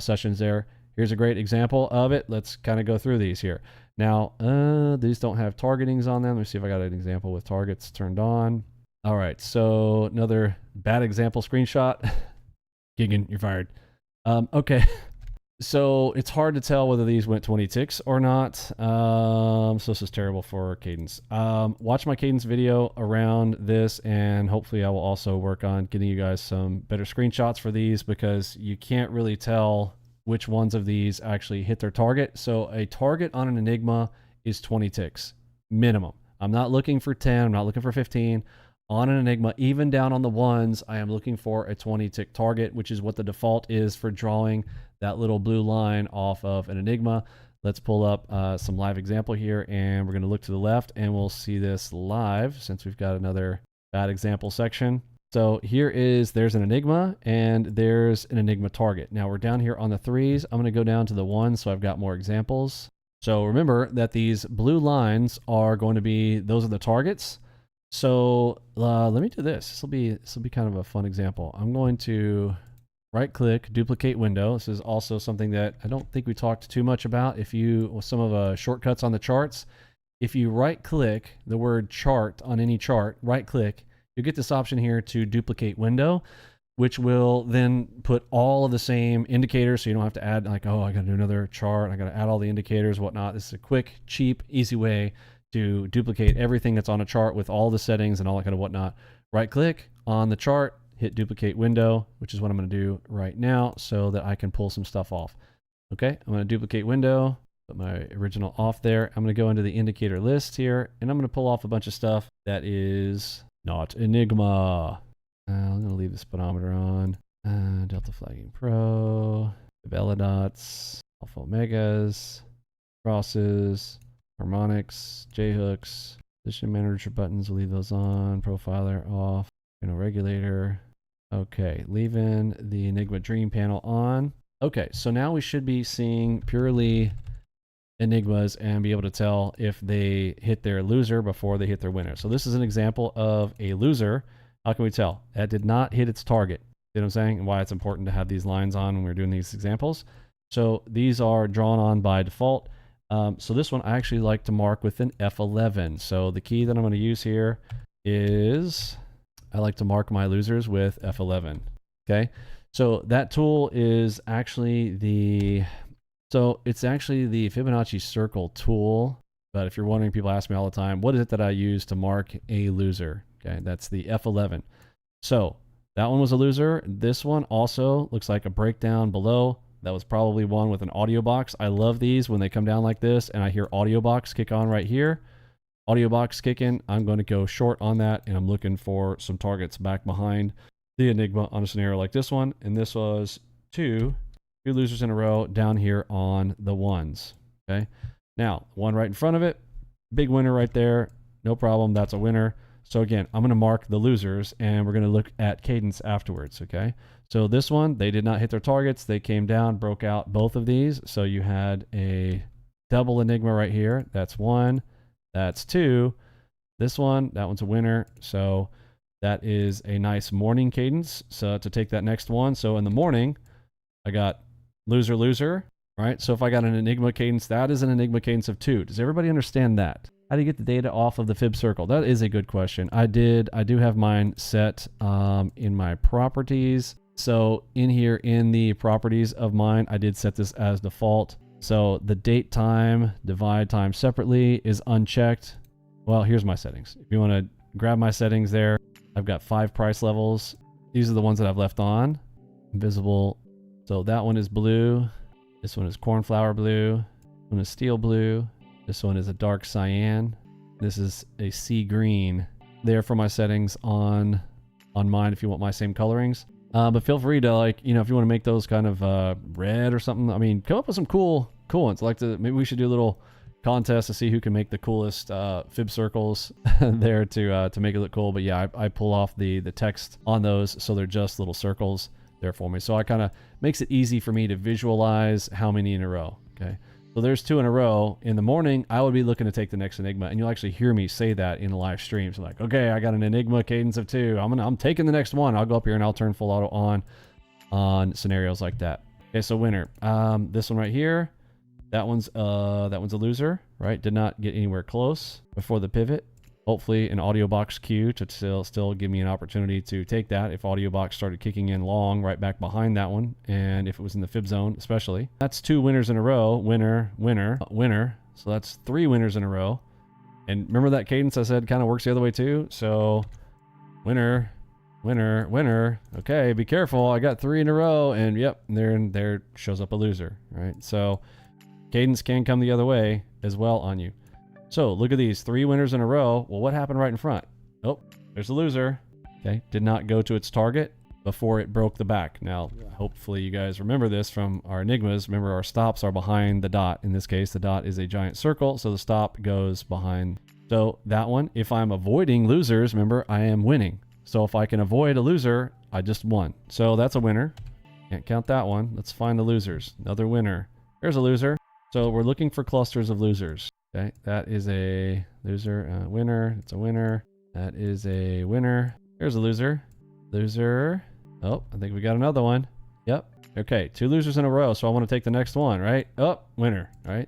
A: sessions there. Here's a great example of it. Let's kind of go through these here. Now, these don't have targetings on them. Let me see if I got an example with targets turned on. All right, so another bad example screenshot. Gigan, you're fired. Okay. So it's hard to tell whether these went 20 ticks or not. So this is terrible for Cadence. Watch my Cadence video around this, and hopefully I will also work on getting you guys some better screenshots for these, because you can't really tell which ones of these actually hit their target. So a target on an Enigma is 20 ticks minimum. I'm not looking for 10. I'm not looking for 15. On an Enigma, even down on the ones, I am looking for a 20 tick target, which is what the default is for drawing that little blue line off of an Enigma. Let's pull up some live example here, and we're going to look to the left, and we'll see this live since we've got another bad example section. So there's an Enigma, and there's an Enigma target. Now we're down here on the 3s. I'm going to go down to the 1s so I've got more examples. So remember that these blue lines are going to be, those are the targets. So let me do this. This will be kind of a fun example. I'm going to right click, duplicate window. This is also something that I don't think we talked too much about. With some of the shortcuts on the charts, if you right click the word chart on any chart, right click, you'll get this option here to duplicate window, which will then put all of the same indicators. So you don't have to add like, oh, I got to do another chart. I got to add all the indicators, whatnot. This is a quick, cheap, easy way to duplicate everything that's on a chart with all the settings and all that kind of whatnot. Right click on the chart, hit duplicate window, which is what I'm going to do right now so that I can pull some stuff off. Okay, I'm going to duplicate window, put my original off there. I'm going to go into the indicator list here, and I'm going to pull off a bunch of stuff that is not Enigma. I'm going to leave the speedometer on. Delta Flagging Pro, Bella Dots, Alpha Omegas, Crosses, Harmonics, J-hooks, position manager buttons, we'll leave those on, profiler off, regulator. Okay, leaving the Enigma DreamPanel on. Okay, so now we should be seeing purely Enigmas and be able to tell if they hit their loser before they hit their winner. So this is an example of a loser. How can we tell? That did not hit its target. You know what I'm saying? And why it's important to have these lines on when we're doing these examples. So these are drawn on by default. So this one I actually like to mark with an F11. So the key that I'm going to use here is I like to mark my losers with F11. Okay. So that tool is actually it's actually the Fibonacci circle tool. But if you're wondering, people ask me all the time, what is it that I use to mark a loser? Okay. That's the F11. So that one was a loser. This one also looks like a breakdown below. That was probably one with an audio box. I love these when they come down like this and I hear audio box kick on right here. Audio box kicking. I'm going to go short on that, and I'm looking for some targets back behind the Enigma on a scenario like this one. And this was two losers in a row down here on the ones. Okay. Now, one right in front of it, big winner right there. No problem. That's a winner. So again, I'm going to mark the losers, and we're going to look at cadence afterwards. Okay. So this one, they did not hit their targets. They came down, broke out both of these. So you had a double Enigma right here. That's one. That's two. This one, that one's a winner. So that is a nice morning cadence. So to take that next one. So in the morning, I got loser, loser, right? So if I got an Enigma cadence, that is an Enigma cadence of 2. Does everybody understand that? How do you get the data off of the Fib Circle? That is a good question. I do have mine set in my properties. So in here in the properties of mine, I did set this as default. So the date time, divide time separately is unchecked. Well, here's my settings. If you want to grab my settings there, I've got 5 price levels. These are the ones that I've left on. Invisible. So that one is blue. This one is cornflower blue. This one is steel blue. This one is a dark cyan. This is a sea green. There for my settings on mine if you want my same colorings. But feel free to, like, you know, if you want to make those kind of red or something, I mean, come up with some cool ones. Maybe we should do a little contest to see who can make the coolest Fib circles there to make it look cool. But yeah, I pull off the text on those, so they're just little circles there for me. So I kind of makes it easy for me to visualize how many in a row. Okay. So there's 2 in a row. In the morning, I would be looking to take the next Enigma, and you'll actually hear me say that in the live stream. So like, okay, I got an Enigma cadence of 2. I'm taking the next one. I'll go up here and I'll turn full auto on scenarios like that. Okay, so winner. This one right here, that one's a loser, right? Did not get anywhere close before the pivot. Hopefully an audio box queue to still give me an opportunity to take that if audio box started kicking in long right back behind that one, and if it was in the fib zone especially. That's 2 winners in a row. Winner, winner, winner. So that's 3 winners in a row. And remember that cadence I said kind of works the other way too? So winner, winner, winner. Okay, be careful. I got 3 in a row, and yep, there shows up a loser, right? So cadence can come the other way as well on you. So look at these 3 winners in a row. Well, what happened right in front? Oh, there's a loser. Okay, did not go to its target before it broke the back. Now, hopefully you guys remember this from our Enigmas. Remember, our stops are behind the dot. In this case, the dot is a giant circle, so the stop goes behind. So that one, if I'm avoiding losers, remember, I am winning. So if I can avoid a loser, I just won. So that's a winner. Can't count that one. Let's find the losers. Another winner. There's a loser. So we're looking for clusters of losers. Okay, that is a loser, winner. It's a winner. That is a winner. There's a loser. Loser. Oh, I think we got another one. Yep. Okay, 2 losers in a row. So I want to take the next one, right? Oh, winner, right?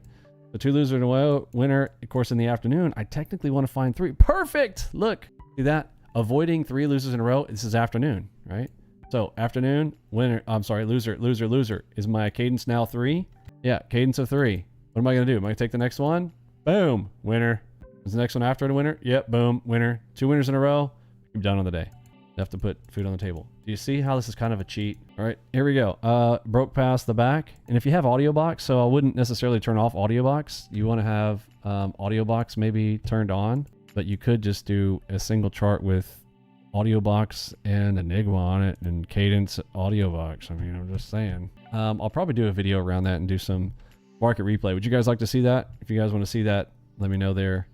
A: So 2 losers in a row, winner. Of course, in the afternoon, I technically want to find 3. Perfect. Look, see that? Avoiding 3 losers in a row. This is afternoon, right? So afternoon, winner. I'm sorry, loser, loser, loser. Is my cadence now 3? Yeah, cadence of 3. What am I going to do? Am I going to take the next one? Boom, winner. Is the next one after it a winner? Yep, boom, winner. 2 winners in a row. You're done on the day. You have to put food on the table. Do you see how this is kind of a cheat? All right, here we go. Broke past the back. And if you have AudioBox, so I wouldn't necessarily turn off AudioBox. You want to have AudioBox maybe turned on, but you could just do a single chart with AudioBox and Enigma on it and Cadence AudioBox. I mean, I'm just saying. I'll probably do a video around that and do some market replay. Would you guys like to see that? If you guys want to see that, let me know there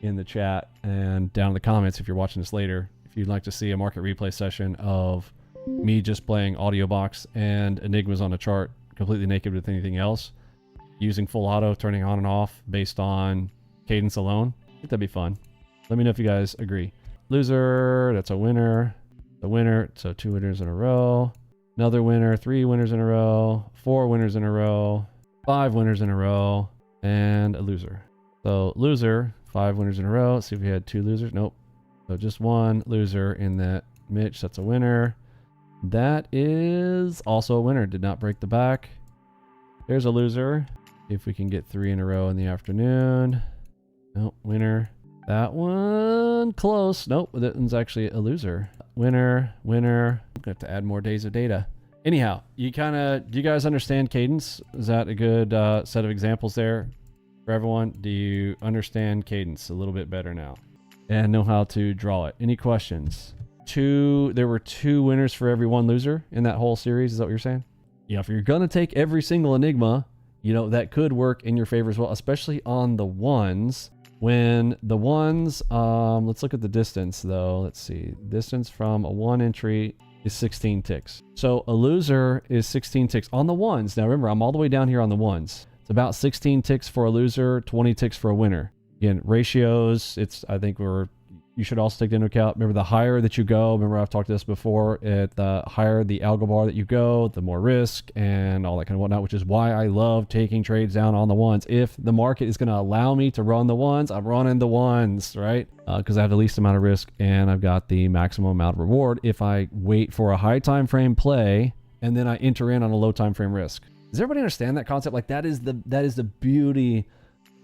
A: in the chat and down in the comments if you're watching this later. If you'd like to see a market replay session of me just playing AudioBox and Enigmas on a chart completely naked with anything else, using full auto, turning on and off based on cadence alone, I think that'd be fun. Let me know if you guys agree. Loser, that's a winner. The winner, so 2 winners in a row. Another winner, 3 winners in a row, 4 winners in a row, 5 winners in a row, and a loser. So loser, 5 winners in a row. Let's see if we had 2 losers. Nope. So just 1 loser in that Mitch. That's a winner. That is also a winner. Did not break the back. There's a loser. See if we can get 3 in a row in the afternoon. Nope. Winner. That one close. Nope. That one's actually a loser. Winner. Winner. I'm going to have to add more days of data. Anyhow, do you guys understand cadence? Is that a good set of examples there for everyone? Do you understand cadence a little bit better now and know how to draw it? Any questions? There were 2 winners for every 1 loser in that whole series. Is that what you're saying? Yeah, if you're going to take every single Enigma, you know, that could work in your favor as well, especially on the ones. When the ones, let's look at the distance though. Let's see. Distance from a 1 entry is 16 ticks. So a loser is 16 ticks on the ones. Now remember, I'm all the way down here on the ones. It's about 16 ticks for a loser, 20 ticks for a winner. Again, ratios, you should also take into account, remember, the higher that you go, remember I've talked to this before, the higher the algo bar that you go, the more risk and all that kind of whatnot, which is why I love taking trades down on the ones. If the market is going to allow me to run the ones, I'm running the ones, right? Because I have the least amount of risk and I've got the maximum amount of reward if I wait for a high time frame play and then I enter in on a low time frame risk. Does everybody understand that concept? Like that is the beauty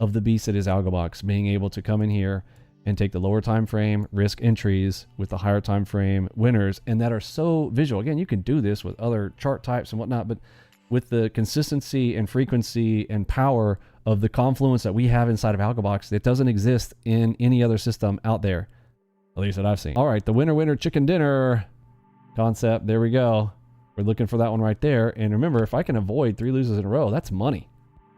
A: of the beast that is Algobox, being able to come in here and take the lower time frame risk entries with the higher time frame winners, and that are so visual. Again, you can do this with other chart types and whatnot, but with the consistency and frequency and power of the confluence that we have inside of Algobox, that doesn't exist in any other system out there, at least that I've seen. All right, the winner chicken dinner concept, there we go. We're looking for that one right there. And remember, if I can avoid 3 losers in a row, that's money,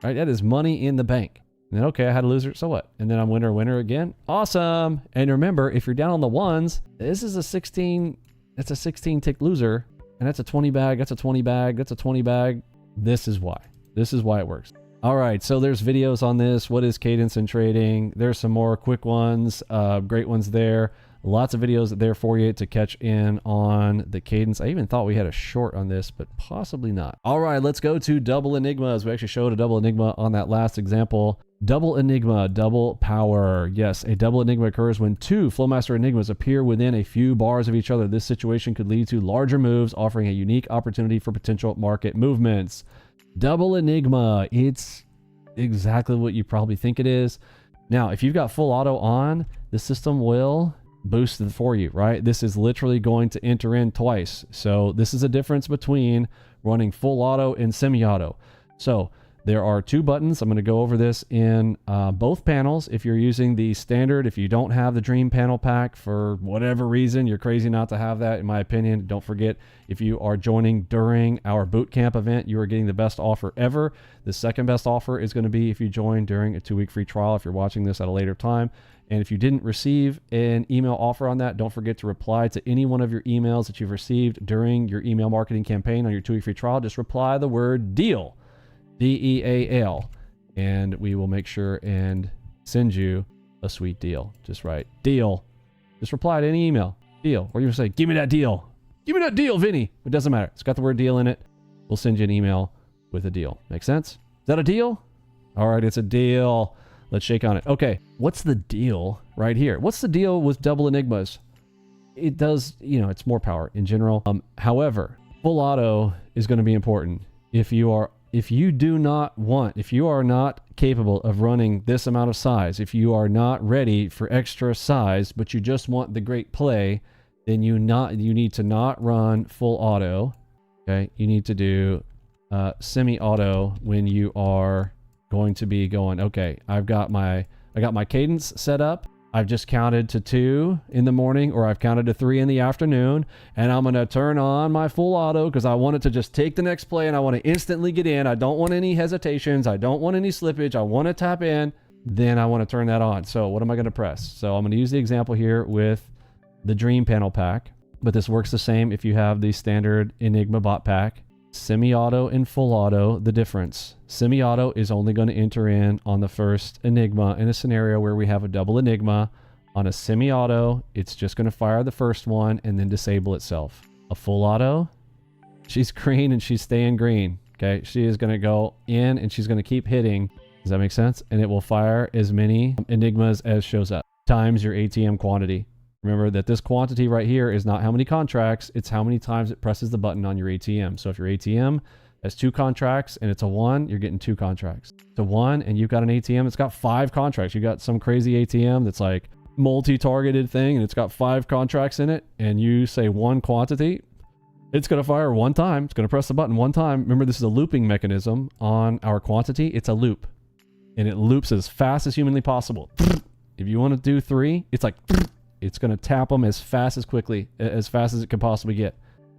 A: right? That is money in the bank. And then, okay, I had a loser, so what? And then I'm winner again. Awesome. And remember, if you're down on the ones, this is a 16 tick loser, and that's a 20 bag, that's a 20 bag, that's a 20 bag. This is why it works. All right, so there's videos on this. What is cadence in trading? There's some more quick ones, great ones there. Lots of videos there for you to catch in on the cadence. I even thought we had a short on this, but possibly not. All right, let's go to double enigmas. We actually showed a double enigma on that last example. Double enigma, double power. Yes, a double enigma occurs when 2 Flowmaster enigmas appear within a few bars of each other. This situation could lead to larger moves, offering a unique opportunity for potential market movements. Double enigma, it's exactly what you probably think it is. Now, if you've got full auto on, the system will boost it for you, right? This is literally going to enter in twice. So this is a difference between running full auto and semi-auto. So there are 2 buttons. I'm going to go over this in both panels. If you're using the standard, if you don't have the DreamPanel pack for whatever reason, you're crazy not to have that, in my opinion. Don't forget, if you are joining during our bootcamp event, you are getting the best offer ever. The second best offer is going to be if you join during a 2-week free trial, if you're watching this at a later time. And if you didn't receive an email offer on that, don't forget to reply to any one of your emails that you've received during your email marketing campaign on your 2-week free trial. Just reply the word DEAL. DEAL, and we will make sure and send you a sweet deal. Just write DEAL. Just reply to any email. DEAL. Or you say, give me that deal. Give me that deal, Vinny. It doesn't matter. It's got the word deal in it. We'll send you an email with a deal. Make sense? Is that a deal? All right, it's a deal. Let's shake on it. Okay, what's the deal right here? What's the deal with double enigmas? It does, it's more power in general. However, full auto is going to be important. If you are not capable of running this amount of size, if you are not ready for extra size, but you just want the great play, then you need to not run full auto. Okay, you need to do semi-auto when you are going to be going, okay, I got my cadence set up. I've just counted to 2 in the morning, or I've counted to 3 in the afternoon, and I'm going to turn on my full auto because I want it to just take the next play and I want to instantly get in. I don't want any hesitations. I don't want any slippage. I want to tap in. Then I want to turn that on. So what am I going to press? So I'm going to use the example here with the DreamPanel pack, but this works the same if you have the standard Enigma bot pack. Semi-auto and full auto, the difference. Semi-auto is only going to enter in on the first Enigma in a scenario where we have a double Enigma. On a semi-auto, it's just going to fire the first one and then disable itself. A full auto, she's green and she's staying green. Okay, she is going to go in and she's going to keep hitting. Does that make sense? And it will fire as many Enigmas as shows up times your ATM quantity. Remember that this quantity right here is not how many contracts, it's how many times it presses the button on your ATM. So if your ATM has 2 contracts and it's a 1, you're getting 2 contracts. It's a 1 and you've got an ATM, it's got 5 contracts. You got some crazy ATM that's like multi-targeted thing and it's got 5 contracts in it, and you say 1 quantity, It's going to fire one time. It's going to press the button one time. Remember, this is a looping mechanism on our quantity. It's a loop. And it loops as fast as humanly possible. If you want to do 3, it's like, it's going to tap them as fast as it can possibly get,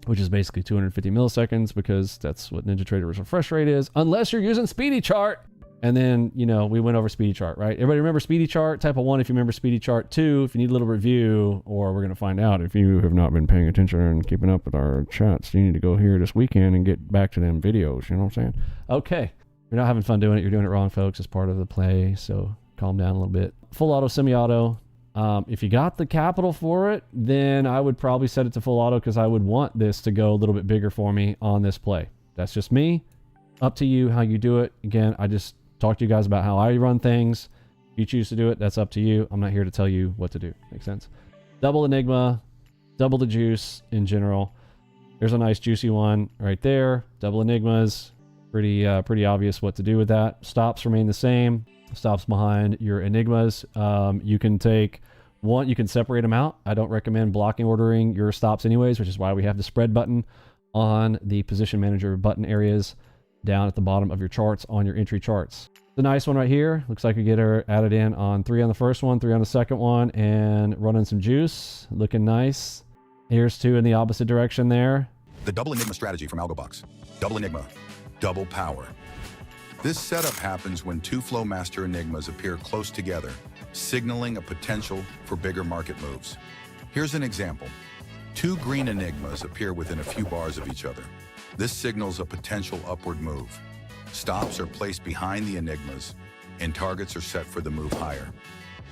A: which is basically 250 milliseconds, because that's what NinjaTrader's refresh rate is, unless you're using Speedy Chart. And then, you know, we went over Speedy Chart, right? Everybody remember Speedy Chart? Type of 1 if you remember Speedy Chart. 2 if you need a little review, or we're going to find out if you have not been paying attention and keeping up with our chats. You need to go here this weekend and get back to them videos. You know what I'm saying? Okay. You're not having fun doing it. You're doing it wrong, folks. It's part of the play. So calm down a little bit. Full auto, semi-auto. If you got the capital for it, then I would probably set it to full auto, because I would want this to go a little bit bigger for me on this play. That's just me. Up to you how you do it. Again, I just talked to you guys about how I run things. If you choose to do it, that's up to you. I'm not here to tell you what to do. Makes sense? Double Enigma, double the juice in general. There's a nice juicy one right there. Double Enigmas. Pretty obvious what to do with that. Stops remain the same. Stops behind your Enigmas. You can take one, you can separate them out. I don't recommend blocking ordering your stops anyways, which is why we have the spread button on the position manager button areas down at the bottom of your charts on your entry charts. The nice one right here. Looks like we get her added in on 3 on the first one, 3 on the second one, and running some juice. Looking nice. Here's 2 in the opposite direction there.
B: The double Enigma strategy from Algobox. Double Enigma, double power. This setup happens when 2 Flowmaster Enigmas appear close together, signaling a potential for bigger market moves. Here's an example. 2 green Enigmas appear within a few bars of each other. This signals a potential upward move. Stops are placed behind the Enigmas, and targets are set for the move higher.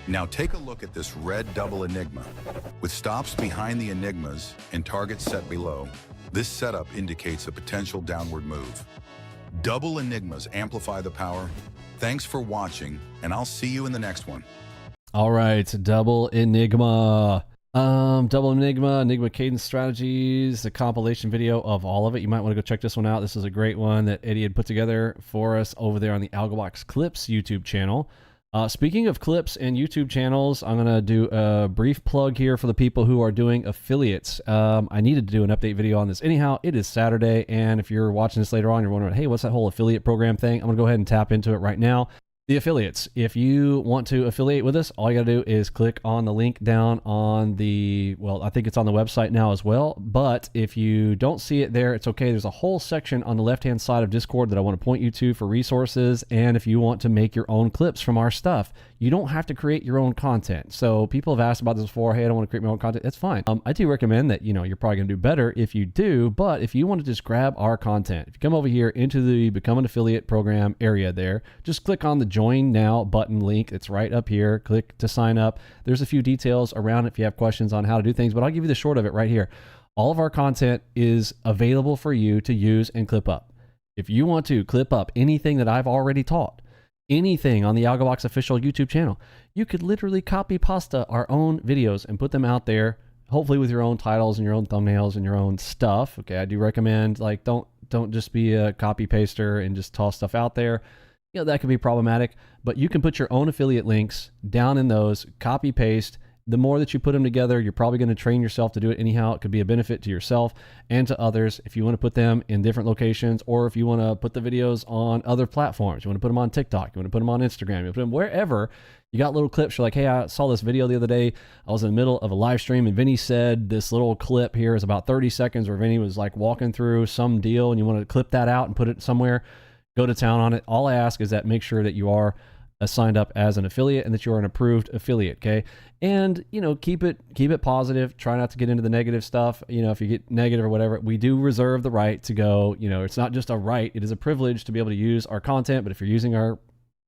B: Now take a look at this red double Enigma. With stops behind the Enigmas and targets set below, this setup indicates a potential downward move. Double Enigmas amplify the power. Thanks for watching, and I'll see you in the next one.
A: All right, double Enigma. Double Enigma, Enigma Cadence Strategies, a compilation video of all of it. You might want to go check this one out. This is a great one that Eddie had put together for us over there on the Algobox Clips YouTube channel. Speaking of clips and YouTube channels, I'm going to do a brief plug here for the people who are doing affiliates. I needed to do an update video on this. Anyhow, it is Saturday, and if you're watching this later on, you're wondering, hey, what's that whole affiliate program thing? I'm going to go ahead and tap into it right now. The affiliates. If you want to affiliate with us, all you got to do is click on the link down on the, well, I think it's on the website now as well, but if you don't see it there, it's okay. There's a whole section on the left-hand side of Discord that I want to point you to for resources, and if you want to make your own clips from our stuff, you don't have to create your own content. So people have asked about this before. Hey, I don't want to create my own content. That's fine. I do recommend that, you know, you're probably going to do better if you do, but if you want to just grab our content, if you come over here into the Become an Affiliate program area there, just click on the Join Now button link. It's right up here. Click to sign up. There's a few details around it if you have questions on how to do things, but I'll give you the short of it right here. All of our content is available for you to use and clip up. If you want to clip up anything that I've already taught, anything on the Algobox official YouTube channel, you could literally copy pasta our own videos and put them out there, hopefully with your own titles and your own thumbnails and your own stuff. Okay, I do recommend, like, don't just be a copy paster and just toss stuff out there. You know, that can be problematic, but you can put your own affiliate links down in those, copy paste. The more that you put them together, you're probably going to train yourself to do it anyhow. It could be a benefit to yourself and to others if you want to put them in different locations, or if you want to put the videos on other platforms. You want to put them on TikTok, you want to put them on Instagram, you want to put them wherever. You got little clips. You're like, hey, I saw this video the other day. I was in the middle of a live stream and Vinny said this little clip here is about 30 seconds where Vinny was like walking through some deal, and you want to clip that out and put it somewhere. Go to town on it. All I ask is that make sure that you are signed up as an affiliate and that you're an approved affiliate, okay? And, you know, keep it positive. Try not to get into the negative stuff. You know, if you get negative or whatever, we do reserve the right to go, you know, it's not just a right, it is a privilege to be able to use our content, but if you're using our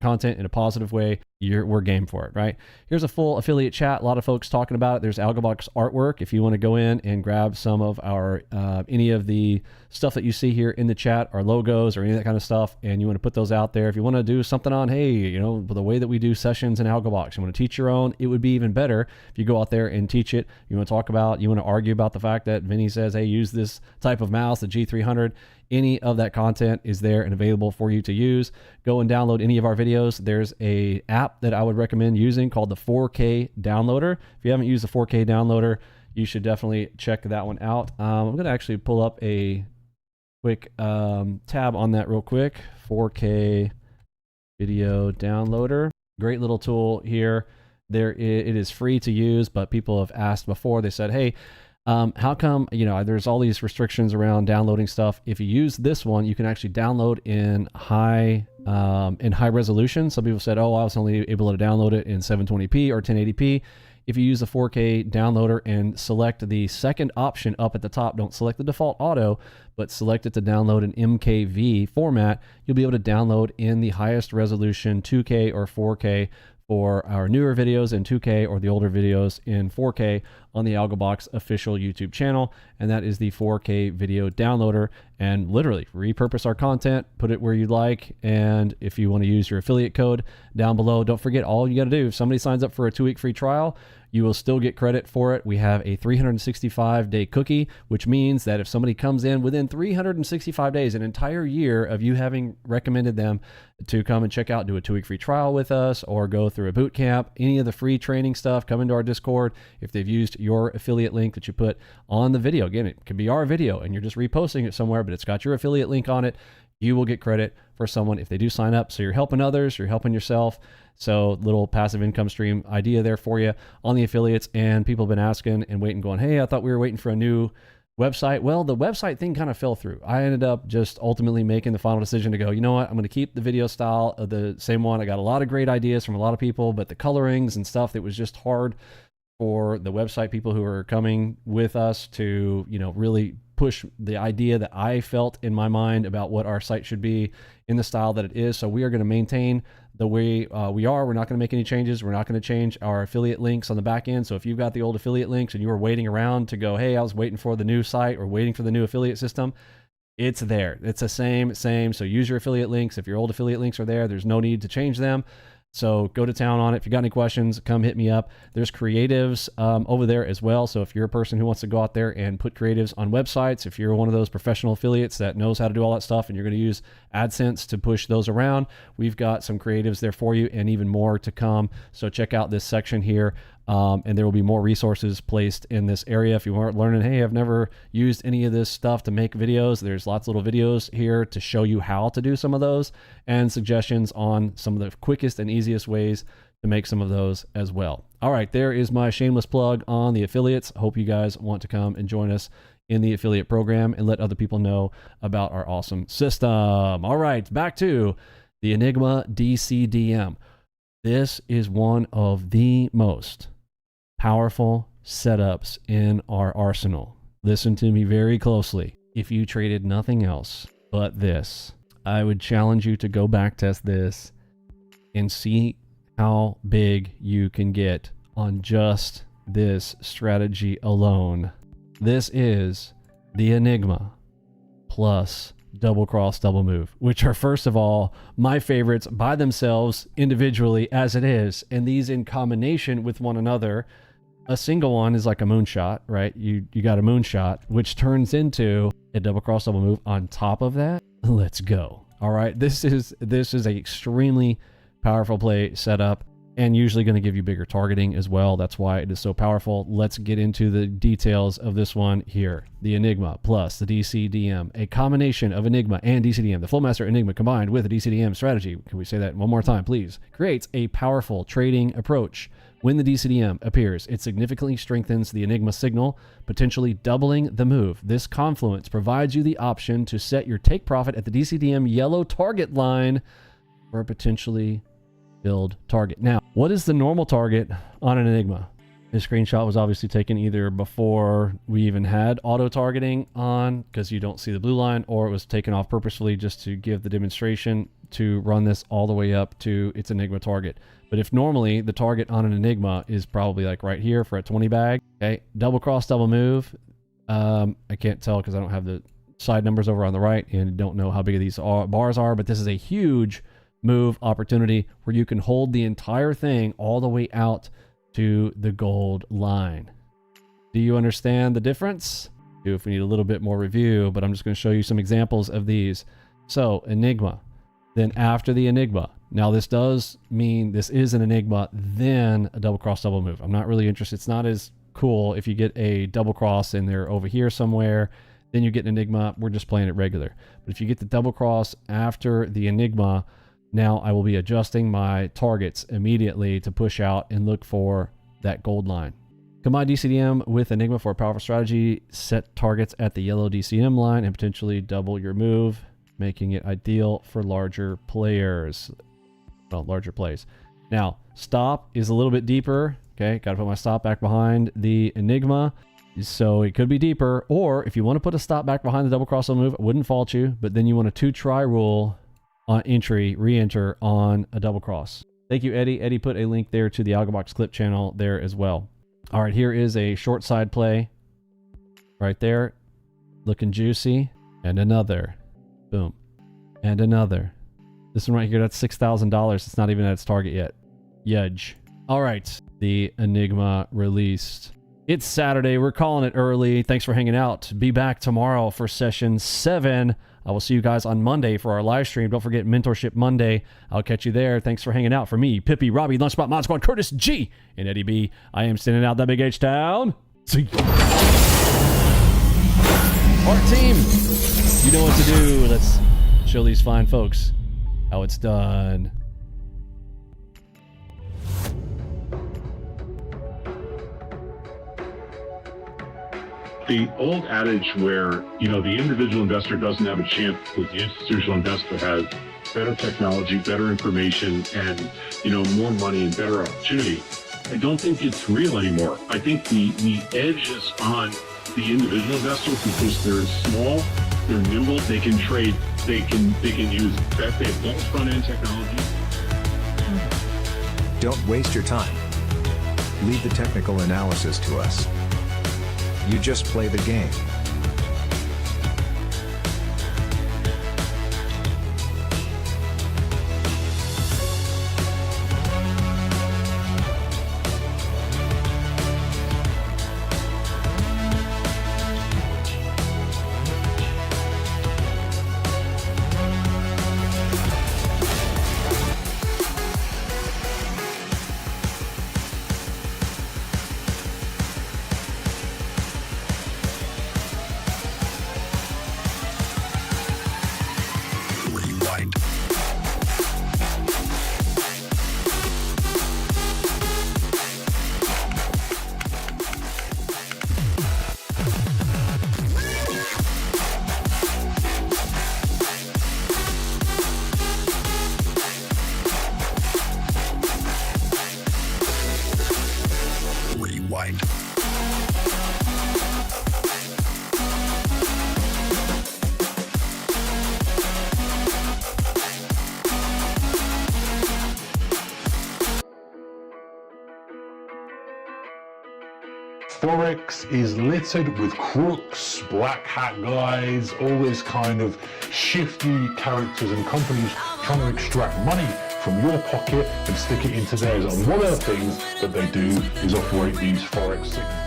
A: content in a positive way, we're game for it, right? Here's a full affiliate chat. A lot of folks talking about it. There's Algobox artwork. If you want to go in and grab some of our, any of the stuff that you see here in the chat, our logos or any of that kind of stuff, and you want to put those out there. If you want to do something on, hey, you know, the way that we do sessions in Algobox, you want to teach your own, it would be even better if you go out there and teach it. You want to talk about, you want to argue about the fact that Vinny says, hey, use this type of mouse, the G300. Any of that content is there and available for you to use. Go and download any of our videos. There's a app that I would recommend using called the 4K Downloader. If you haven't used the 4K Downloader, you should definitely check that one out. I'm going to actually pull up a quick tab on that real quick. 4K video downloader. Great little tool here. It is free to use, but people have asked before. They said, hey, how come, you know, there's all these restrictions around downloading stuff. If you use this one, you can actually download in high resolution. Some people said, oh, I was only able to download it in 720p or 1080p. If you use the 4K downloader and select the second option up at the top, don't select the default auto, but select it to download an MKV format, you'll be able to download in the highest resolution 2K or 4K for our newer videos in 2K or the older videos in 4K on the Algobox official YouTube channel. And that is the 4K video downloader, and literally repurpose our content, put it where you'd like. And if you want to use your affiliate code down below, don't forget, all you got to do, if somebody signs up for a 2-week free trial, you will still get credit for it. We have a 365-day cookie, which means that if somebody comes in within 365 days, an entire year of you having recommended them to come and check out, do a 2-week free trial with us, or go through a boot camp, any of the free training stuff, come into our Discord. If they've used your affiliate link that you put on the video, again, it could be our video and you're just reposting it somewhere, but it's got your affiliate link on it, you will get credit for someone if they do sign up. So you're helping others, you're helping yourself. So little passive income stream idea there for you on the affiliates. And people have been asking and waiting, going, hey, I thought we were waiting for a new website. Well, the website thing kind of fell through. I ended up just ultimately making the final decision to go, you know what, I'm going to keep the video style of the same one. I got a lot of great ideas from a lot of people, but the colorings and stuff, it was just hard for the website people who are coming with us to, you know, really push the idea that I felt in my mind about what our site should be in the style that it is. So we are going to maintain the way we are. We're not going to make any changes. We're not going to change our affiliate links on the back end. So if you've got the old affiliate links and you were waiting around to go, hey, I was waiting for the new site or waiting for the new affiliate system, it's there. It's the same. So use your affiliate links. If your old affiliate links are there, there's no need to change them. So go to town on it. If you got any questions, come hit me up. There's creatives over there as well. So if you're a person who wants to go out there and put creatives on websites, if you're one of those professional affiliates that knows how to do all that stuff and you're going to use AdSense to push those around, we've got some creatives there for you and even more to come. So check out this section here. And there will be more resources placed in this area. If you aren't learning, hey, I've never used any of this stuff to make videos, there's lots of little videos here to show you how to do some of those and suggestions on some of the quickest and easiest ways to make some of those as well. All right, there is my shameless plug on the affiliates. I hope you guys want to come and join us in the affiliate program and let other people know about our awesome system. All right, back to the Enigma DCDM. This is one of the most powerful setups in our arsenal. Listen to me very closely. If you traded nothing else but this, I would challenge you to go back test this and see how big you can get on just this strategy alone. This is the Enigma plus double cross, double move, which are, first of all, my favorites by themselves individually as it is, and these in combination with one another. A single one is like a MoonShot, right? You got a MoonShot, which turns into a double cross, double move on top of that. Let's go. All right, this is a extremely powerful play setup, and usually going to give you bigger targeting as well. That's why it is so powerful. Let's get into the details of this one here. The Enigma plus the DCDM, a combination of Enigma and DCDM. The Flowmaster Enigma combined with a DCDM strategy, can we say that one more time, please? Creates a powerful trading approach. When the DCDM appears, it significantly strengthens the Enigma signal, potentially doubling the move. This confluence provides you the option to set your take profit at the DCDM yellow target line for a potentially filled target. Now, what is the normal target on an Enigma? This screenshot was obviously taken either before we even had auto targeting on, because you don't see the blue line, or it was taken off purposefully just to give the demonstration to run this all the way up to its Enigma target. But if normally the target on an Enigma is probably like right here for a 20 bag, okay, double cross, double move. I can't tell because I don't have the side numbers over on the right and don't know how big these bars are, but this is a huge move opportunity where you can hold the entire thing all the way out to the gold line. Do you understand the difference? If we need a little bit more review, but I'm just going to show you some examples of these. So Enigma, then after the Enigma. Now this does mean this is an Enigma, then a double cross, double move. I'm not really interested. It's not as cool. If you get a double cross and they're over here somewhere, then you get an Enigma. We're just playing it regular. But if you get the double cross after the Enigma, now I will be adjusting my targets immediately to push out and look for that gold line. Combine DCDM with Enigma for a powerful strategy. Set targets at the yellow DCM line and potentially double your move, making it ideal for larger players. Well, larger plays. Now, stop is a little bit deeper. Okay, got to put my stop back behind the Enigma. So it could be deeper. Or if you want to put a stop back behind the double cross on move, I wouldn't fault you. But then you want a 2-try rule on entry, re-enter on a double cross. Thank you, Eddie. Eddie put a link there to the Algobox clip channel there as well. All right, here is a short side play. Right there. Looking juicy. And another. Boom. And another. This one right here, that's $6,000. It's not even at its target yet. Yudge. All right. The Enigma released. It's Saturday. We're calling it early. Thanks for hanging out. Be back tomorrow for session 7. I will see you guys on Monday for our live stream. Don't forget Mentorship Monday. I'll catch you there. Thanks for hanging out. For me, Pippi, Robbie, Lunchbot, Mod Squad, Curtis G, and Eddie B, I am sending out that big H-Town. See ya. Art team, you know what to do. Let's show these fine folks how it's done.
D: The old adage where, the individual investor doesn't have a chance because the institutional investor has better technology, better information, and, more money and better opportunity. I don't think it's real anymore. I think the edge is on the individual investor because they're small, they're nimble, they can trade, they can use advanced front-end technology.
E: Don't waste your time. Leave the technical analysis to us. You just play the game.
F: Forex is littered with crooks, black hat guys, all this kind of shifty characters and companies trying to extract money from your pocket and stick it into theirs. And one of the things that they do is operate these Forex signals.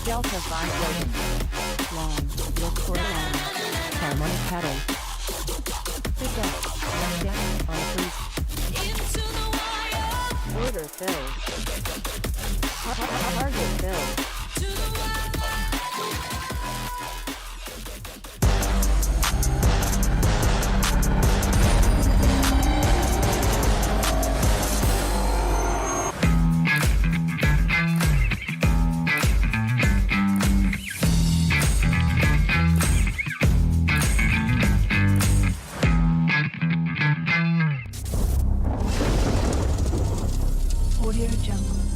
G: Delta vibrating. Long. Look for long. Harmonic paddle. Pick up. Down on freeze. Order filled. Target filled.
H: Audio Jungle.